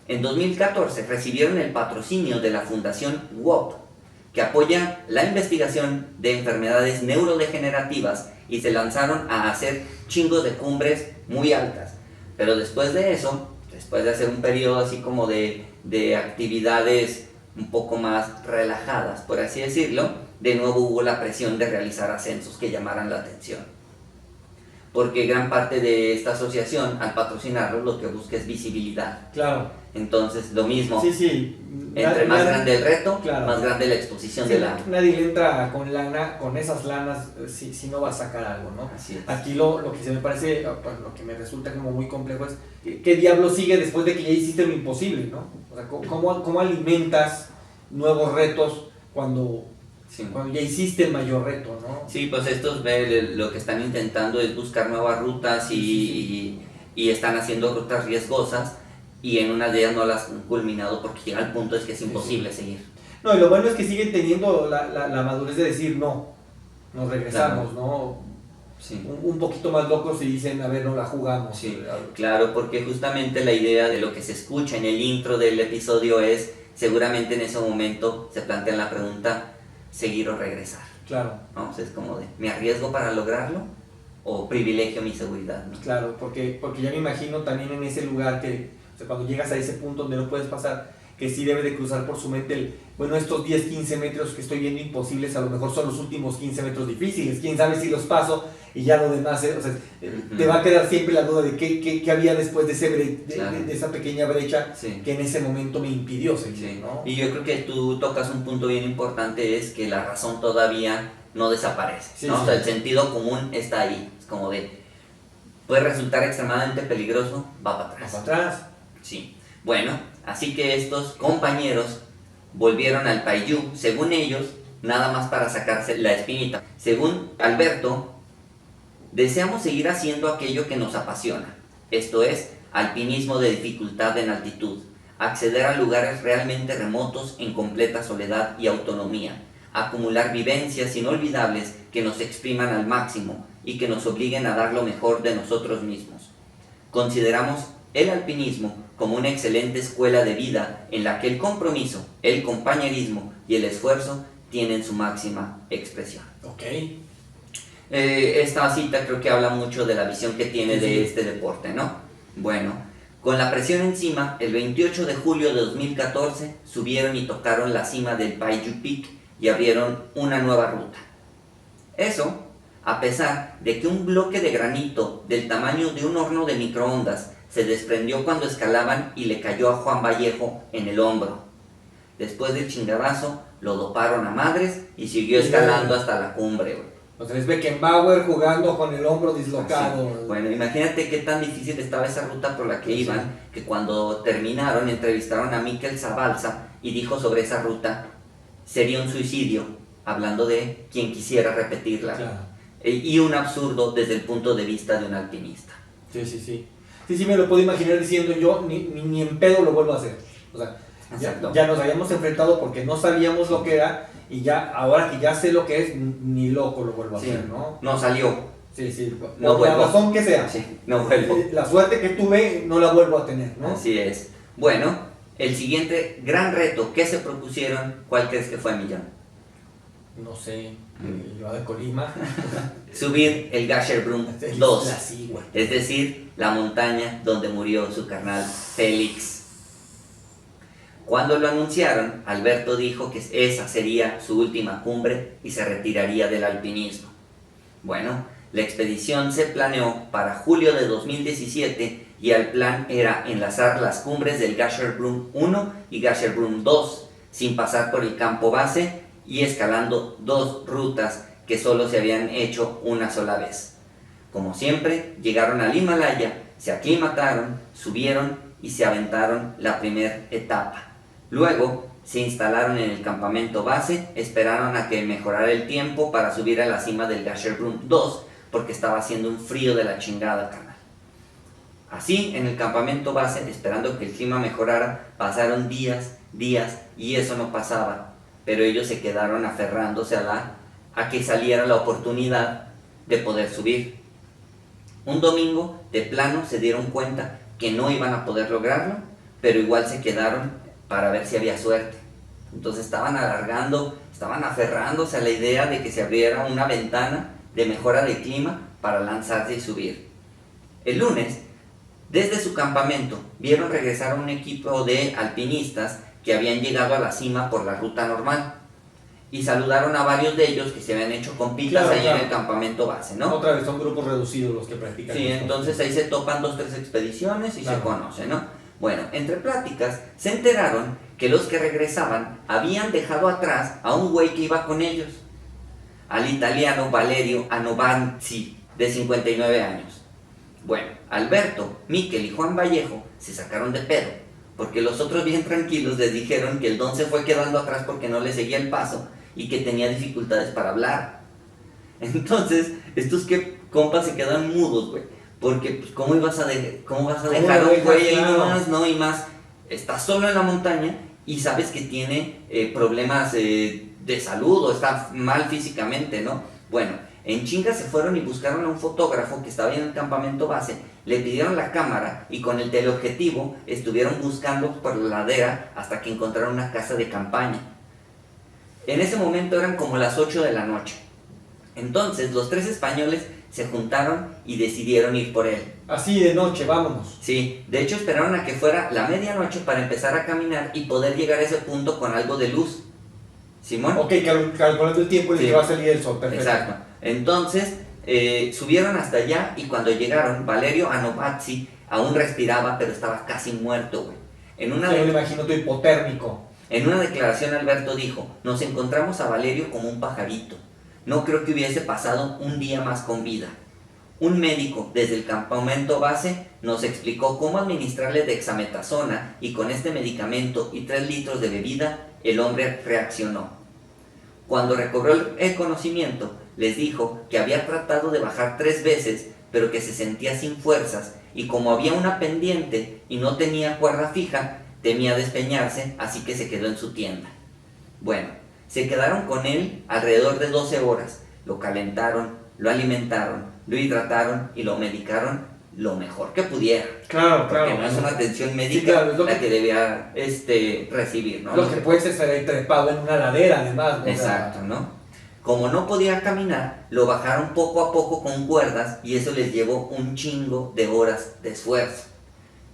En 2014 recibieron el patrocinio de la Fundación WOP, que apoya la investigación de enfermedades neurodegenerativas, y se lanzaron a hacer chingos de cumbres muy altas. Pero después de eso, después de hacer un periodo así como de actividades un poco más relajadas, por así decirlo, de nuevo hubo la presión de realizar ascensos que llamaran la atención. Porque gran parte de esta asociación, al patrocinarlo, lo que busca es visibilidad. Claro. Entonces, lo mismo. Sí, sí. Entre más grande el reto, claro, más grande la exposición sí, de la... Nadie le entra con lana, con esas lanas, si no va a sacar algo, ¿no? Así es. Aquí lo que se me parece, pues, lo que me resulta como muy complejo es, ¿qué diablo sigue después de que ya hiciste lo imposible, ¿no? O sea, ¿cómo alimentas nuevos retos cuando ya hiciste el mayor reto, ¿no? Sí, pues estos lo que están intentando es buscar nuevas rutas y están haciendo rutas riesgosas, y en una de ellas no las han culminado porque llega al punto es que es imposible seguir. No, y lo bueno es que siguen teniendo la madurez de decir no, nos regresamos, claro, ¿no? Sí. Un poquito más locos y dicen, a ver, no la jugamos. Sí, claro, porque justamente la idea de lo que se escucha en el intro del episodio es, seguramente en ese momento se plantea la pregunta, ¿seguir o regresar? Claro. ¿No? O sea, es como de, ¿me arriesgo para lograrlo o privilegio mi seguridad? ¿No? Claro, porque ya me imagino también en ese lugar que, o sea, cuando llegas a ese punto donde no puedes pasar, que sí debe de cruzar por su mente estos 10, 15 metros que estoy viendo imposibles, a lo mejor son los últimos 15 metros difíciles, quién sabe si los paso y ya lo demás, o sea, te va a quedar siempre la duda de qué había después de, de esa pequeña brecha que en ese momento me impidió seguir, ¿no? Y yo creo que tú tocas un punto bien importante, es que la razón todavía no desaparece, ¿no? O sea, el sentido común está ahí, es como de, puede resultar extremadamente peligroso, va para atrás. Va para atrás. Sí, bueno, así que estos compañeros volvieron al Paiyú, según ellos, nada más para sacarse la espinita. Según Alberto, deseamos seguir haciendo aquello que nos apasiona, esto es, alpinismo de dificultad en altitud, acceder a lugares realmente remotos en completa soledad y autonomía, acumular vivencias inolvidables que nos expriman al máximo y que nos obliguen a dar lo mejor de nosotros mismos. Consideramos el alpinismo como una excelente escuela de vida en la que el compromiso, el compañerismo y el esfuerzo tienen su máxima expresión. Ok. Esta cita creo que habla mucho de la visión que tiene de este deporte, ¿no? Bueno, con la presión encima, el 28 de julio de 2014 subieron y tocaron la cima del Paiyú Peak y abrieron una nueva ruta. Eso, a pesar de que un bloque de granito del tamaño de un horno de microondas se desprendió cuando escalaban y le cayó a Juan Vallejo en el hombro. Después del chingadazo, lo doparon a madres y siguió escalando hasta la cumbre, güey. O sea, es Beckenbauer jugando con el hombro dislocado. Así. Bueno, imagínate qué tan difícil estaba esa ruta por la que iban, que cuando terminaron entrevistaron a Mikel Zabalza y dijo sobre esa ruta, sería un suicidio, hablando de quien quisiera repetirla. Claro. Y un absurdo desde el punto de vista de un alpinista. Sí, me lo puedo imaginar diciendo yo, ni en pedo lo vuelvo a hacer. O sea, ya nos habíamos enfrentado porque no sabíamos lo que era y ya, ahora que ya sé lo que es, ni loco lo vuelvo a hacer, ¿no? No salió. Sí, no por la razón que sea. Sí, no vuelvo. La suerte que tuve no la vuelvo a tener, ¿no? Así es. Bueno, el siguiente gran reto que se propusieron, ¿cuál crees que fue, Millán? No sé, yo de Colima. Subir el Gasherbrum 2, Sí, es decir, la montaña donde murió su carnal Félix. Cuando lo anunciaron, Alberto dijo que esa sería su última cumbre y se retiraría del alpinismo. Bueno, la expedición se planeó para julio de 2017 y el plan era enlazar las cumbres del Gasherbrum 1 y Gasherbrum 2 sin pasar por el campo base y escalando dos rutas que solo se habían hecho una sola vez. Como siempre, llegaron al Himalaya, se aclimataron, subieron y se aventaron la primera etapa. Luego se instalaron en el campamento base, esperaron a que mejorara el tiempo para subir a la cima del Gasherbrum 2 porque estaba haciendo un frío de la chingada, carnal. Así, en el campamento base, esperando que el clima mejorara, pasaron días y eso no pasaba, pero ellos se quedaron aferrándose a que saliera la oportunidad de poder subir. Un domingo, de plano, se dieron cuenta que no iban a poder lograrlo, pero igual se quedaron para ver si había suerte. Entonces estaban aferrándose a la idea de que se abriera una ventana de mejora de clima para lanzarse y subir. El lunes, desde su campamento, vieron regresar a un equipo de alpinistas que habían llegado a la cima por la ruta normal y saludaron a varios de ellos que se habían hecho compitas en el campamento base, ¿no? Otra vez son grupos reducidos los que practican. Sí, entonces ahí se topan 2-3 expediciones y se conocen, ¿no? Bueno, entre pláticas se enteraron que los que regresaban habían dejado atrás a un güey que iba con ellos, al italiano Valerio Anovanzi, de 59 años. Bueno, Alberto, Mikel y Juan Vallejo se sacaron de pedo, porque los otros bien tranquilos les dijeron que el don se fue quedando atrás porque no le seguía el paso y que tenía dificultades para hablar. Entonces, estos compas se quedan mudos, güey. Porque, pues, ¿cómo vas a dejar a un güey ahí nomás, no? Y más, estás solo en la montaña y sabes que tiene problemas de salud o está mal físicamente, ¿no? Bueno, en chinga se fueron y buscaron a un fotógrafo que estaba en el campamento base, le pidieron la cámara y con el teleobjetivo estuvieron buscando por la ladera hasta que encontraron una casa de campaña. En ese momento eran como las 8 de la noche. Entonces, los tres españoles se juntaron y decidieron ir por él. Así de noche, vámonos. Sí, de hecho esperaron a que fuera la medianoche para empezar a caminar y poder llegar a ese punto con algo de luz. ¿Simón? Ok, calculando el tiempo en el Sí. que va a salir el sol, perfecto. Exacto. Entonces, subieron hasta allá y cuando llegaron, Valerio Anovazzi aún respiraba, pero estaba casi muerto, güey. Yo me imagino tu hipotérmico. En una declaración Alberto dijo: nos encontramos a Valerio como un pajarito. No creo que hubiese pasado un día más con vida. Un médico desde el campamento base nos explicó cómo administrarle dexametasona y con este medicamento y 3 litros de bebida, el hombre reaccionó. Cuando recobró el conocimiento, les dijo que había tratado de bajar 3 veces, pero que se sentía sin fuerzas y como había una pendiente y no tenía cuerda fija, temía despeñarse, así que se quedó en su tienda. Bueno, se quedaron con él alrededor de 12 horas, lo calentaron, lo alimentaron, lo hidrataron y lo medicaron lo mejor que pudieran. Claro, Porque no es una atención médica Sí, claro, es lo la que debía recibir, ¿no? Lo que puedes estar trepado en una ladera, además. ¿no? Exacto, ¿no? Como no podía caminar, lo bajaron poco a poco con cuerdas y eso les llevó un chingo de horas de esfuerzo.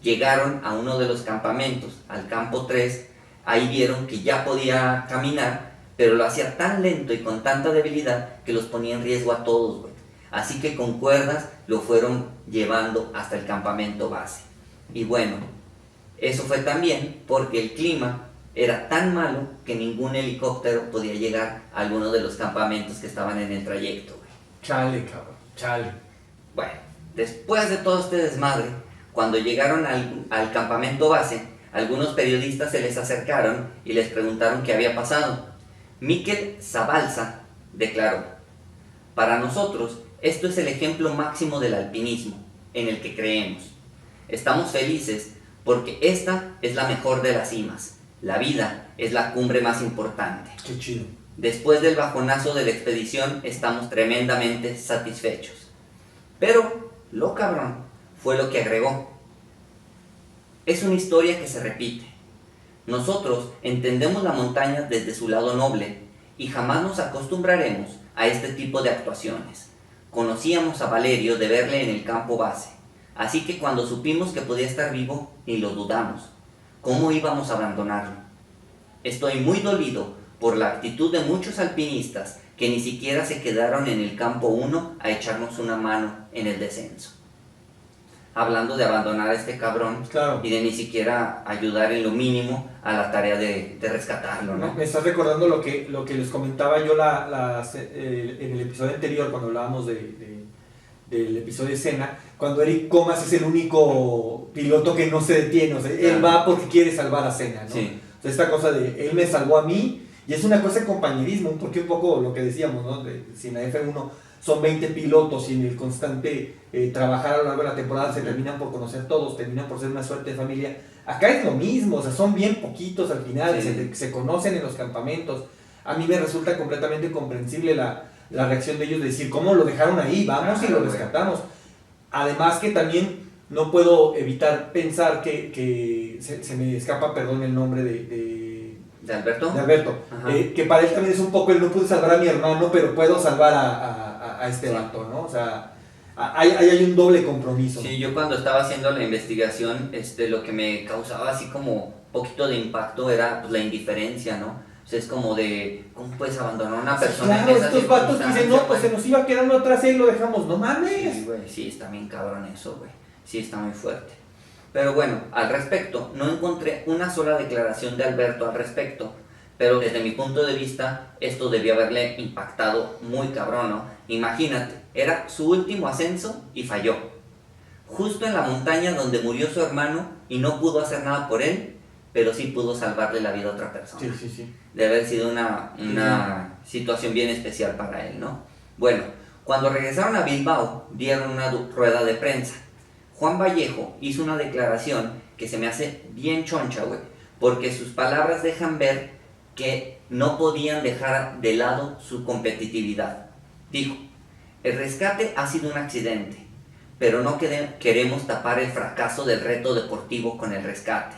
Llegaron a uno de los campamentos, al campo 3, ahí vieron que ya podía caminar, pero lo hacía tan lento y con tanta debilidad que los ponía en riesgo a todos, güey. Así que con cuerdas lo fueron llevando hasta el campamento base. Y bueno, eso fue también porque el clima era tan malo que ningún helicóptero podía llegar a alguno de los campamentos que estaban en el trayecto, güey. Chale, cabrón, chale. Bueno, después de todo este desmadre, cuando llegaron al campamento base, algunos periodistas se les acercaron y les preguntaron qué había pasado. Miquel Zabalza declaró: para nosotros, esto es el ejemplo máximo del alpinismo, en el que creemos. Estamos felices porque esta es la mejor de las cimas. La vida es la cumbre más importante. Qué chido. Después del bajonazo de la expedición, estamos tremendamente satisfechos. Pero, lo cabrón, fue lo que agregó. Es una historia que se repite. Nosotros entendemos la montaña desde su lado noble y jamás nos acostumbraremos a este tipo de actuaciones. Conocíamos a Valerio de verle en el campo base, así que cuando supimos que podía estar vivo, ni lo dudamos. ¿Cómo íbamos a abandonarlo? Estoy muy dolido por la actitud de muchos alpinistas que ni siquiera se quedaron en el campo 1 a echarnos una mano en el descenso. Hablando de abandonar a este cabrón, Claro. y de ni siquiera ayudar en lo mínimo a la tarea de rescatarlo, ¿no? Me estás recordando lo que les comentaba yo en el episodio anterior, cuando hablábamos del episodio de Cena, cuando Eric Comas es el único piloto que no se detiene, o sea, él va porque quiere salvar a Cena, ¿no? Sí. O sea, esta cosa de él me salvó a mí, y es una cosa de compañerismo, porque un poco lo que decíamos, ¿no? Si en la F1 son 20 pilotos y en el constante trabajar a lo largo de la temporada se terminan por conocer todos, terminan por ser una suerte de familia. Acá es lo mismo, o sea, son bien poquitos al final, Sí. se conocen en los campamentos. A mí me resulta completamente comprensible la reacción de ellos de decir, ¿cómo lo dejaron ahí? Vamos y lo rescatamos. Además que también no puedo evitar pensar que se me escapa, perdón, el nombre ¿De Alberto? de Alberto, Ajá. que para él también es un poco el no pude salvar a mi hermano, pero puedo salvar a este Sí. vato, ¿no? O sea, hay un doble compromiso. Sí, yo cuando estaba haciendo la investigación, lo que me causaba así como poquito de impacto era pues, la indiferencia, ¿no? O sea, es como de, ¿cómo puedes abandonar a una persona Claro, en esa estos vatos dicen, circunstancia, no, pues se nos iba quedando atrás y ahí lo dejamos, no mames. Sí, güey, sí, está bien cabrón eso, güey. Sí, está muy fuerte. Pero bueno, al respecto, no encontré una sola declaración de Alberto al respecto, pero desde mi punto de vista, esto debió haberle impactado muy cabrón, ¿no? Imagínate, era su último ascenso y falló. Justo en la montaña donde murió su hermano y no pudo hacer nada por él, pero sí pudo salvarle la vida a otra persona. Sí. De haber sido una situación bien especial para él, ¿no? Bueno, cuando regresaron a Bilbao, dieron una rueda de prensa. Juan Vallejo hizo una declaración que se me hace bien choncha, güey, porque sus palabras dejan ver que no podían dejar de lado su competitividad. Dijo: el rescate ha sido un accidente, pero no queremos tapar el fracaso del reto deportivo con el rescate.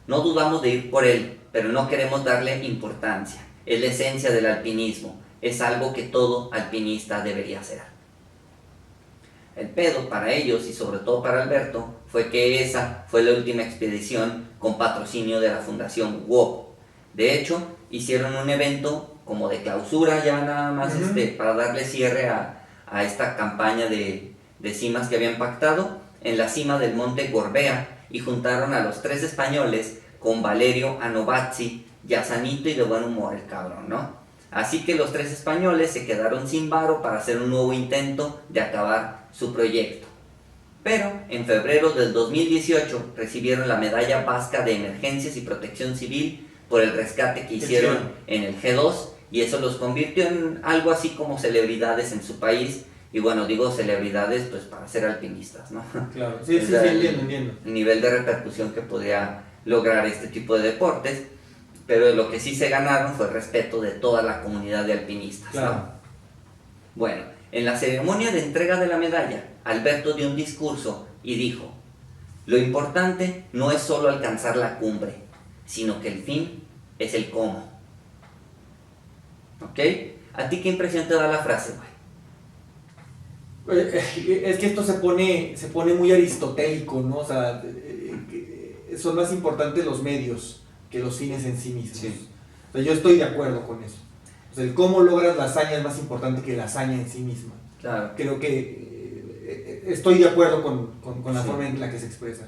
No dudamos de ir por él, pero no queremos darle importancia. Es la esencia del alpinismo, es algo que todo alpinista debería hacer. El pedo para ellos y sobre todo para Alberto fue que esa fue la última expedición con patrocinio de la Fundación WOP. De hecho, hicieron un evento como de clausura ya nada más para darle cierre a esta campaña de cimas que habían pactado en la cima del monte Gorbea y juntaron a los 3 españoles con Valerio Anovazzi, ya sanito y de buen humor el cabrón, ¿no? Así que los 3 españoles se quedaron sin varo para hacer un nuevo intento de acabar su proyecto. Pero en febrero del 2018 recibieron la Medalla Vasca de Emergencias y Protección Civil por el rescate que hicieron en el G2 y eso los convirtió en algo así como celebridades en su país. Y bueno, digo celebridades pues para ser alpinistas, ¿no? Claro, sí, entiendo. El nivel de repercusión que podía lograr este tipo de deportes, pero lo que sí se ganaron fue el respeto de toda la comunidad de alpinistas, claro. ¿no? Bueno, en la ceremonia de entrega de la medalla, Alberto dio un discurso y dijo: lo importante no es solo alcanzar la cumbre, sino que el fin es el cómo. ¿Ok? ¿A ti qué impresión te da la frase, güey? Es que esto se pone muy aristotélico, ¿no? O sea, son más importantes los medios que los fines en sí mismos. Sí. O sea, yo estoy de acuerdo con eso. O sea, el cómo logras la hazaña es más importante que la hazaña en sí misma. Claro. Creo que estoy de acuerdo con la forma en la que se expresa.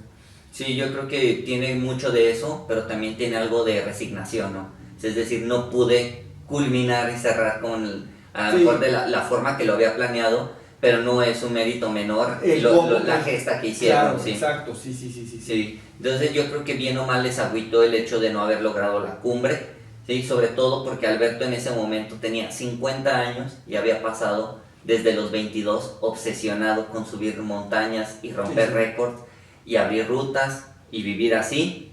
Sí, yo creo que tiene mucho de eso, pero también tiene algo de resignación, ¿no? Es decir, no pude culminar y cerrar con a lo mejor de la forma que lo había planeado, pero no es un mérito menor la gesta que hicieron. Claro, ¿sí? Exacto, sí. Entonces yo creo que bien o mal les agüitó el hecho de no haber logrado la cumbre, ¿sí? Sobre todo porque Alberto en ese momento tenía 50 años y había pasado desde los 22 obsesionado con subir montañas y romper récords y abrir rutas y vivir así,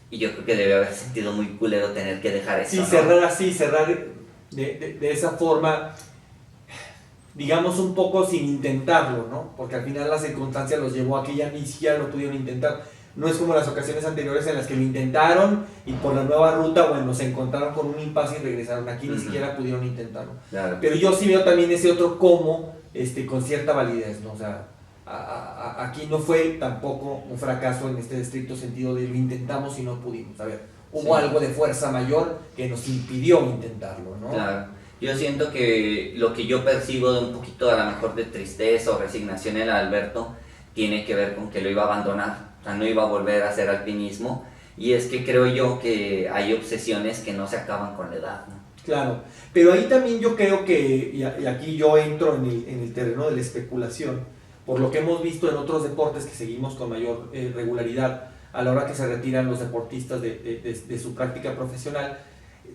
y yo creo que debe haber sentido muy culero tener que dejar eso. Sí, ¿no? cerrar de esa forma, digamos un poco sin intentarlo, ¿no? Porque al final las circunstancias los llevó a que ya ni siquiera lo pudieron intentar. No es como las ocasiones anteriores en las que lo intentaron y por la nueva ruta, bueno, se encontraron con un impasse y regresaron. Aquí ni siquiera pudieron intentarlo. Claro. Pero yo sí veo también ese otro cómo, con cierta validez, ¿no? O sea, aquí no fue tampoco un fracaso en este estricto sentido de lo intentamos y no pudimos. A ver, hubo algo de fuerza mayor que nos impidió intentarlo, ¿no? Claro. Yo siento que lo que yo percibo de un poquito a lo mejor de tristeza o resignación en Alberto tiene que ver con que lo iba a abandonar, o sea, no iba a volver a hacer alpinismo, y es que creo yo que hay obsesiones que no se acaban con la edad, ¿no? Claro, pero ahí también yo creo que, y aquí yo entro en el terreno de la especulación, por lo que hemos visto en otros deportes que seguimos con mayor regularidad a la hora que se retiran los deportistas de su práctica profesional.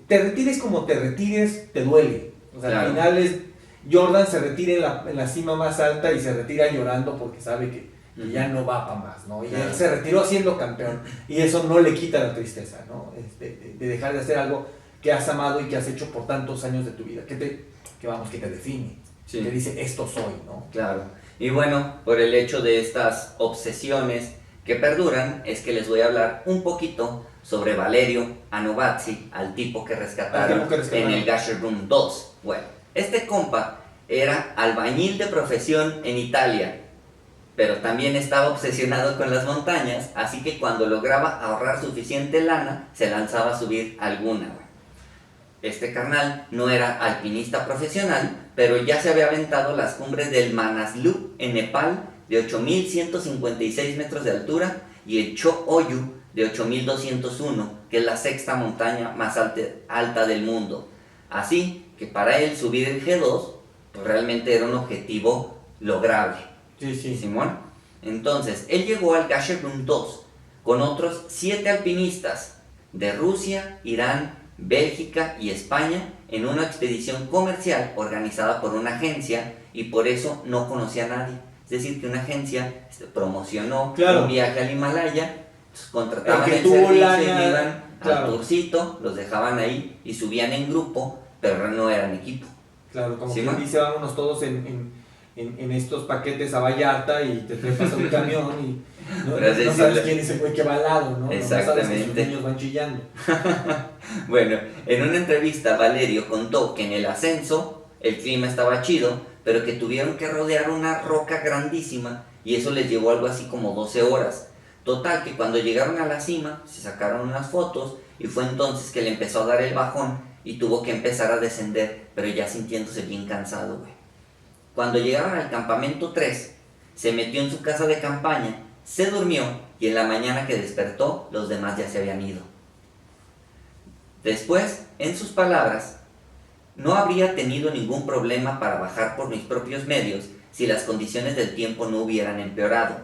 Te retires como te retires, te duele. O sea, claro. Al final Jordan se retira en la cima más alta y se retira llorando porque sabe que ya no va para más, ¿no? Y claro. él se retiró siendo campeón y eso no le quita la tristeza, ¿no? De dejar de hacer algo que has amado y que has hecho por tantos años de tu vida, que te define, que dice esto soy, ¿no? Claro. Y bueno, por el hecho de estas obsesiones que perduran, es que les voy a hablar un poquito sobre Valerio Anovazzi, al tipo que rescataron en el Gasher Room 2. Bueno, este compa era albañil de profesión en Italia, pero también estaba obsesionado con las montañas, así que cuando lograba ahorrar suficiente lana, se lanzaba a subir alguna, güey. Este carnal no era alpinista profesional, pero ya se había aventado las cumbres del Manaslu en Nepal de 8,156 metros de altura y el Cho Oyu de 8,201, que es la sexta montaña más alta del mundo. Así que para él subir el G2 pues realmente era un objetivo lograble. Sí. Simón. Entonces, él llegó al Gasher Room 2 con otros 7 alpinistas de Rusia, Irán, Bélgica y España en una expedición comercial organizada por una agencia y por eso no conocía a nadie. Es decir, que una agencia promocionó un viaje al Himalaya, contrataban el servicio y iban al tourcito, los dejaban ahí y subían en grupo, pero no eran equipo. Claro, como quien dice, vámonos todos en estos paquetes a Vallarta y te trepas a un camión y no sabes quién es el güey que va al lado, ¿no? Exactamente. No sabes que sus niños van chillando. Bueno, en una entrevista Valerio contó que en el ascenso el clima estaba chido, pero que tuvieron que rodear una roca grandísima y eso les llevó algo así como 12 horas. Total, que cuando llegaron a la cima, se sacaron unas fotos y fue entonces que le empezó a dar el bajón y tuvo que empezar a descender, pero ya sintiéndose bien cansado, güey. Cuando llegaron al campamento 3, se metió en su casa de campaña, se durmió y en la mañana que despertó, los demás ya se habían ido. Después, en sus palabras, no habría tenido ningún problema para bajar por mis propios medios si las condiciones del tiempo no hubieran empeorado.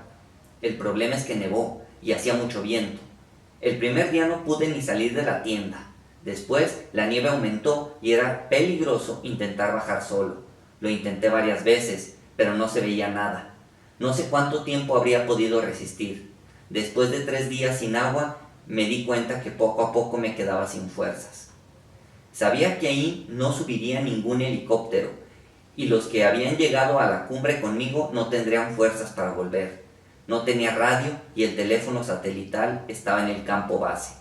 El problema es que nevó y hacía mucho viento. El primer día no pude ni salir de la tienda. Después, la nieve aumentó y era peligroso intentar bajar solo. Lo intenté varias veces, pero no se veía nada. No sé cuánto tiempo habría podido resistir. Después de 3 días sin agua, me di cuenta que poco a poco me quedaba sin fuerzas. Sabía que ahí no subiría ningún helicóptero, y los que habían llegado a la cumbre conmigo no tendrían fuerzas para volver. No tenía radio y el teléfono satelital estaba en el campo base.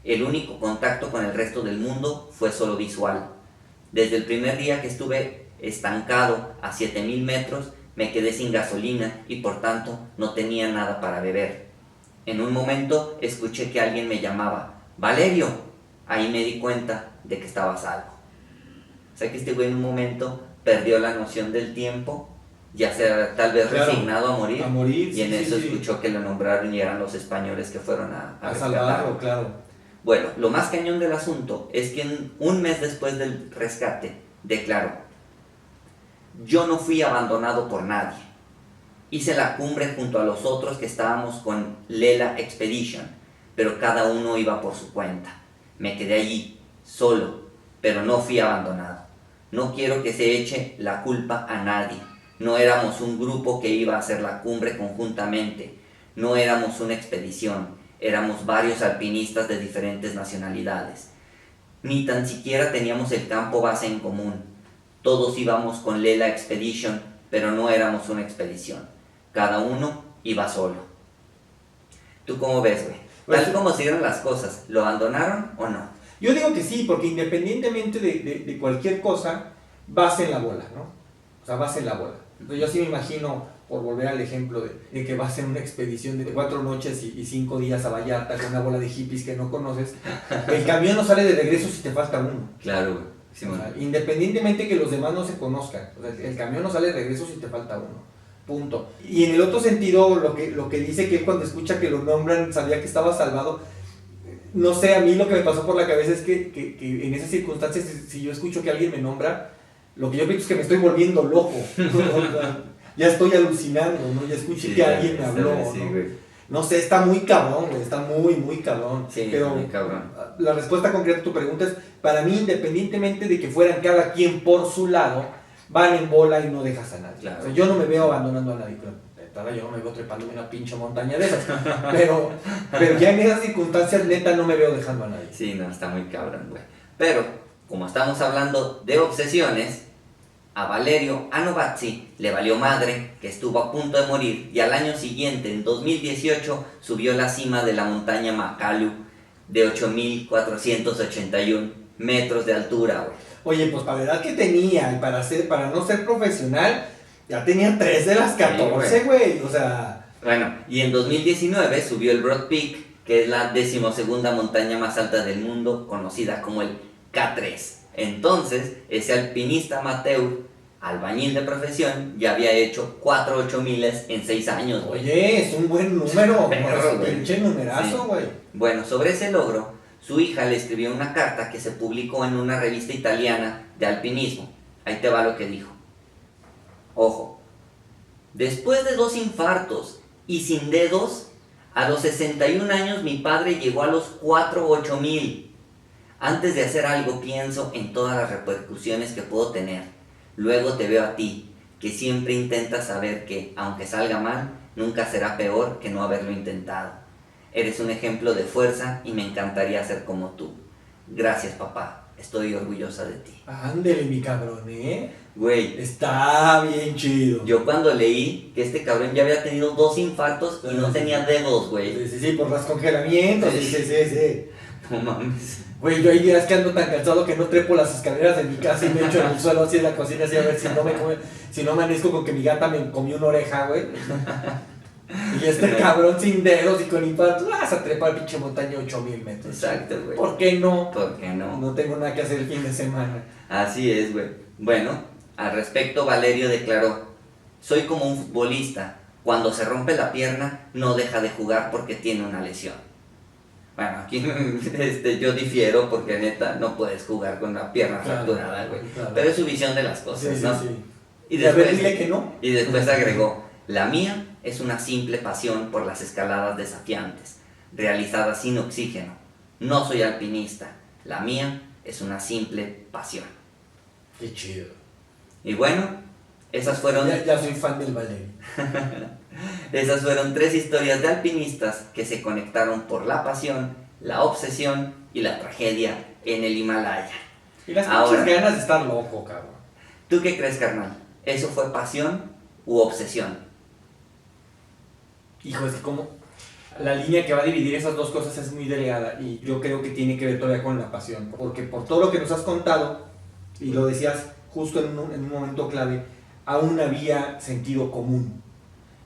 El único contacto con el resto del mundo fue solo visual. Desde el primer día que estuve estancado a 7000 metros, me quedé sin gasolina y por tanto no tenía nada para beber. En un momento escuché que alguien me llamaba, ¡Valerio! Ahí me di cuenta de que estaba a salvo. O sea que este güey en un momento perdió la noción del tiempo, ya se había tal vez resignado a morir, y en eso escuchó que lo nombraron y eran los españoles que fueron a salvarlo, claro. Bueno, lo más cañón del asunto es que un mes después del rescate declaró: yo no fui abandonado por nadie. Hice la cumbre junto a los otros que estábamos con Lela Expedition, pero cada uno iba por su cuenta. Me quedé allí, solo, pero no fui abandonado. No quiero que se eche la culpa a nadie. No éramos un grupo que iba a hacer la cumbre conjuntamente. No éramos una expedición. Éramos varios alpinistas de diferentes nacionalidades. Ni tan siquiera teníamos el campo base en común. Todos íbamos con Lela Expedition, pero no éramos una expedición. Cada uno iba solo. ¿Tú cómo ves, güey? Pues, Tal como se dieron las cosas, ¿lo abandonaron o no? Yo digo que sí, porque independientemente de cualquier cosa, vas en la bola, ¿no? O sea, vas en la bola. Entonces, yo sí me imagino, por volver al ejemplo de que vas en una expedición de 4 noches y 5 días a Vallarta con una bola de hippies que no conoces, el camión no sale de regreso si te falta uno. Claro, güey. Sí, O sea, independientemente que los demás no se conozcan, o sea, el camión no sale de regreso si te falta uno. Punto. Y en el otro sentido, lo que dice que él cuando escucha que lo nombran sabía que estaba salvado. No sé, a mí lo que me pasó por la cabeza es que en esas circunstancias, si yo escucho que alguien me nombra, lo que yo pienso es que me estoy volviendo loco. Ya estoy alucinando, ¿no? Ya escuché que alguien me habló, sí, ¿no? güey. No sé, está muy cabrón, güey, está muy cabrón. Sí, pero muy cabrón. la respuesta concreta a tu pregunta es, para mí, independientemente de que fueran cada quien por su lado, van en bola y no dejas a nadie. Claro. O sea, yo no me veo abandonando a nadie, pero yo no me veo trepando en una pinche montaña de esas. Pero ya en esas circunstancias, neta, no me veo dejando a nadie. Sí, no, está muy cabrón, güey. Pero, como estamos hablando de obsesiones, a Valerio Anovazzi le valió madre, que estuvo a punto de morir, y al año siguiente, en 2018, subió la cima de la montaña Makalu de 8.481 metros de altura, güey. Oye, pues para la edad que tenía y para no ser profesional, ya tenía 3 de las 14, güey. O sea... Bueno, y en 2019 subió el Broad Peak, que es la 12ª montaña más alta del mundo, conocida como el K3. Entonces, ese alpinista amateur, albañil de profesión, ya había hecho 4 8000 en 6 años, güey. Oye, es un buen número, Perro, güey. pinche numerazo, güey. Sí. Bueno, sobre ese logro, su hija le escribió una carta que se publicó en una revista italiana de alpinismo. Ahí te va lo que dijo. Ojo. Después de 2 infartos y sin dedos, a los 61 años mi padre llegó a los 4 8000. Antes de hacer algo pienso en todas las repercusiones que puedo tener. Luego te veo a ti, que siempre intentas saber que, aunque salga mal, nunca será peor que no haberlo intentado. Eres un ejemplo de fuerza y me encantaría ser como tú. Gracias, papá. Estoy orgullosa de ti. Ándele, mi cabrón, ¿eh? Güey, Está bien chido. yo cuando leí que este cabrón ya había tenido 2 infartos y no tenía dedos, güey. Sí, por los congelamientos, sí. No mames. Güey, yo hay días que ando tan cansado que no trepo las escaleras de mi casa y me echo en el suelo así en la cocina, así a ver si no amanezco con que mi gata me comió una oreja, güey. Y este cabrón sin dedos y con infarto, vas a trepar pinche montaña 8000 metros. Exacto, güey. ¿Por qué no? ¿Por qué no? No tengo nada que hacer el fin de semana. Así es, güey. Bueno, al respecto, Valerio declaró: soy como un futbolista. Cuando se rompe la pierna, no deja de jugar porque tiene una lesión. Bueno, aquí yo difiero porque neta no puedes jugar con la pierna fracturada, güey. Claro. Pero es su visión de las cosas, Sí, ¿no? sí. Y a ver, después, dile que no. y después agregó: la mía es una simple pasión por las escaladas desafiantes, realizadas sin oxígeno. No soy alpinista. La mía es una simple pasión. Qué chido. Y bueno, esas fueron... Ya soy fan del Valerio. Esas fueron 3 historias de alpinistas que se conectaron por la pasión, la obsesión y la tragedia en el Himalaya. Y las Ahora, pinches ganas de estar loco, cabrón. ¿tú qué crees, carnal? ¿Eso fue pasión u obsesión? Hijo, es que como la línea que va a dividir esas dos cosas es muy delgada y yo creo que tiene que ver todavía con la pasión. Porque por todo lo que nos has contado, y lo decías justo en un momento clave, aún había sentido común.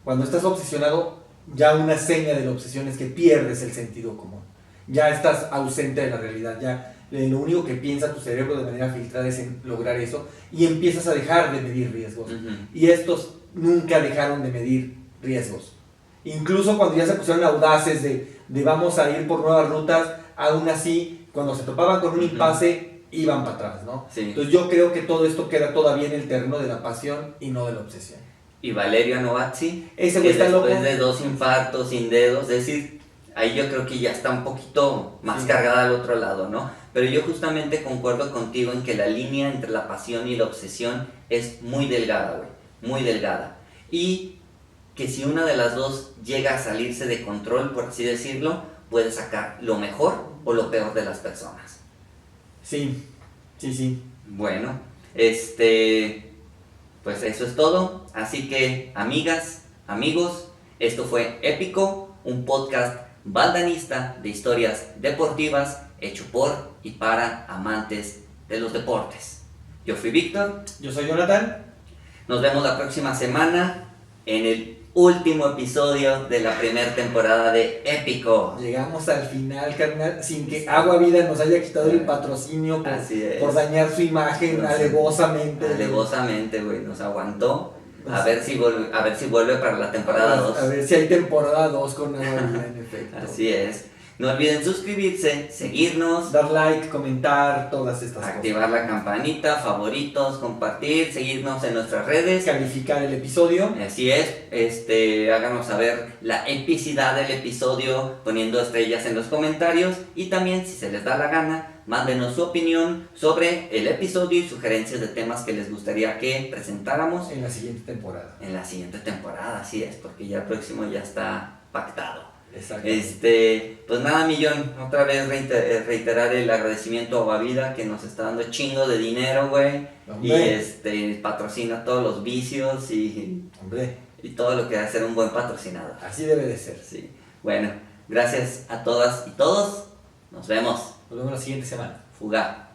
Cuando estás obsesionado, ya una seña de la obsesión es que pierdes el sentido común. Ya estás ausente de la realidad, ya lo único que piensa tu cerebro de manera filtrada es en lograr eso y empiezas a dejar de medir riesgos. Y estos nunca dejaron de medir riesgos. Incluso cuando ya se pusieron audaces de vamos a ir por nuevas rutas, aún así, cuando se topaban con un impasse, iban para atrás, ¿no? Sí. Entonces yo creo que todo esto queda todavía en el terreno de la pasión y no de la obsesión. Y Valerio Anoazzi, Ese güey que está loco. después de 2 infartos sin dedos, es decir, ahí yo creo que ya está un poquito más cargada al otro lado, ¿no? Pero yo justamente concuerdo contigo en que la línea entre la pasión y la obsesión es muy delgada, güey, muy delgada. Y que si una de las dos llega a salirse de control, por así decirlo, puede sacar lo mejor o lo peor de las personas. Sí. Bueno, pues eso es todo. Así que, amigas, amigos, esto fue Épico, un podcast valdanista de historias deportivas hecho por y para amantes de los deportes. Yo fui Víctor. Yo soy Jonathan. Nos vemos la próxima semana en el último episodio de la primera temporada de Épico. Llegamos al final, carnal, sin que Agua Vida nos haya quitado el patrocinio por dañar su imagen alevosamente. Alevosamente, güey, nos aguantó. A ver si vuelve para la temporada 2. A ver si hay temporada 2 con Agua Vida, en efecto. Así es. No olviden suscribirse, seguirnos, Dar like, comentar, todas estas activar la campanita, favoritos, compartir, seguirnos en nuestras redes. Calificar el episodio. Así es, háganos saber la epicidad del episodio poniendo estrellas en los comentarios y también, si se les da la gana, mándenos su opinión sobre el episodio y sugerencias de temas que les gustaría que presentáramos En la siguiente temporada. en la siguiente temporada, así es, porque ya el próximo ya está pactado. Exacto. Pues nada, Millón, otra vez reiterar el agradecimiento a Guavida que nos está dando chingo de dinero, güey. Y patrocina todos los vicios y todo lo que hace ser un buen patrocinador. Así debe de ser. Sí. Bueno, gracias a todas y todos. Nos vemos. Nos vemos la siguiente semana. Fuga.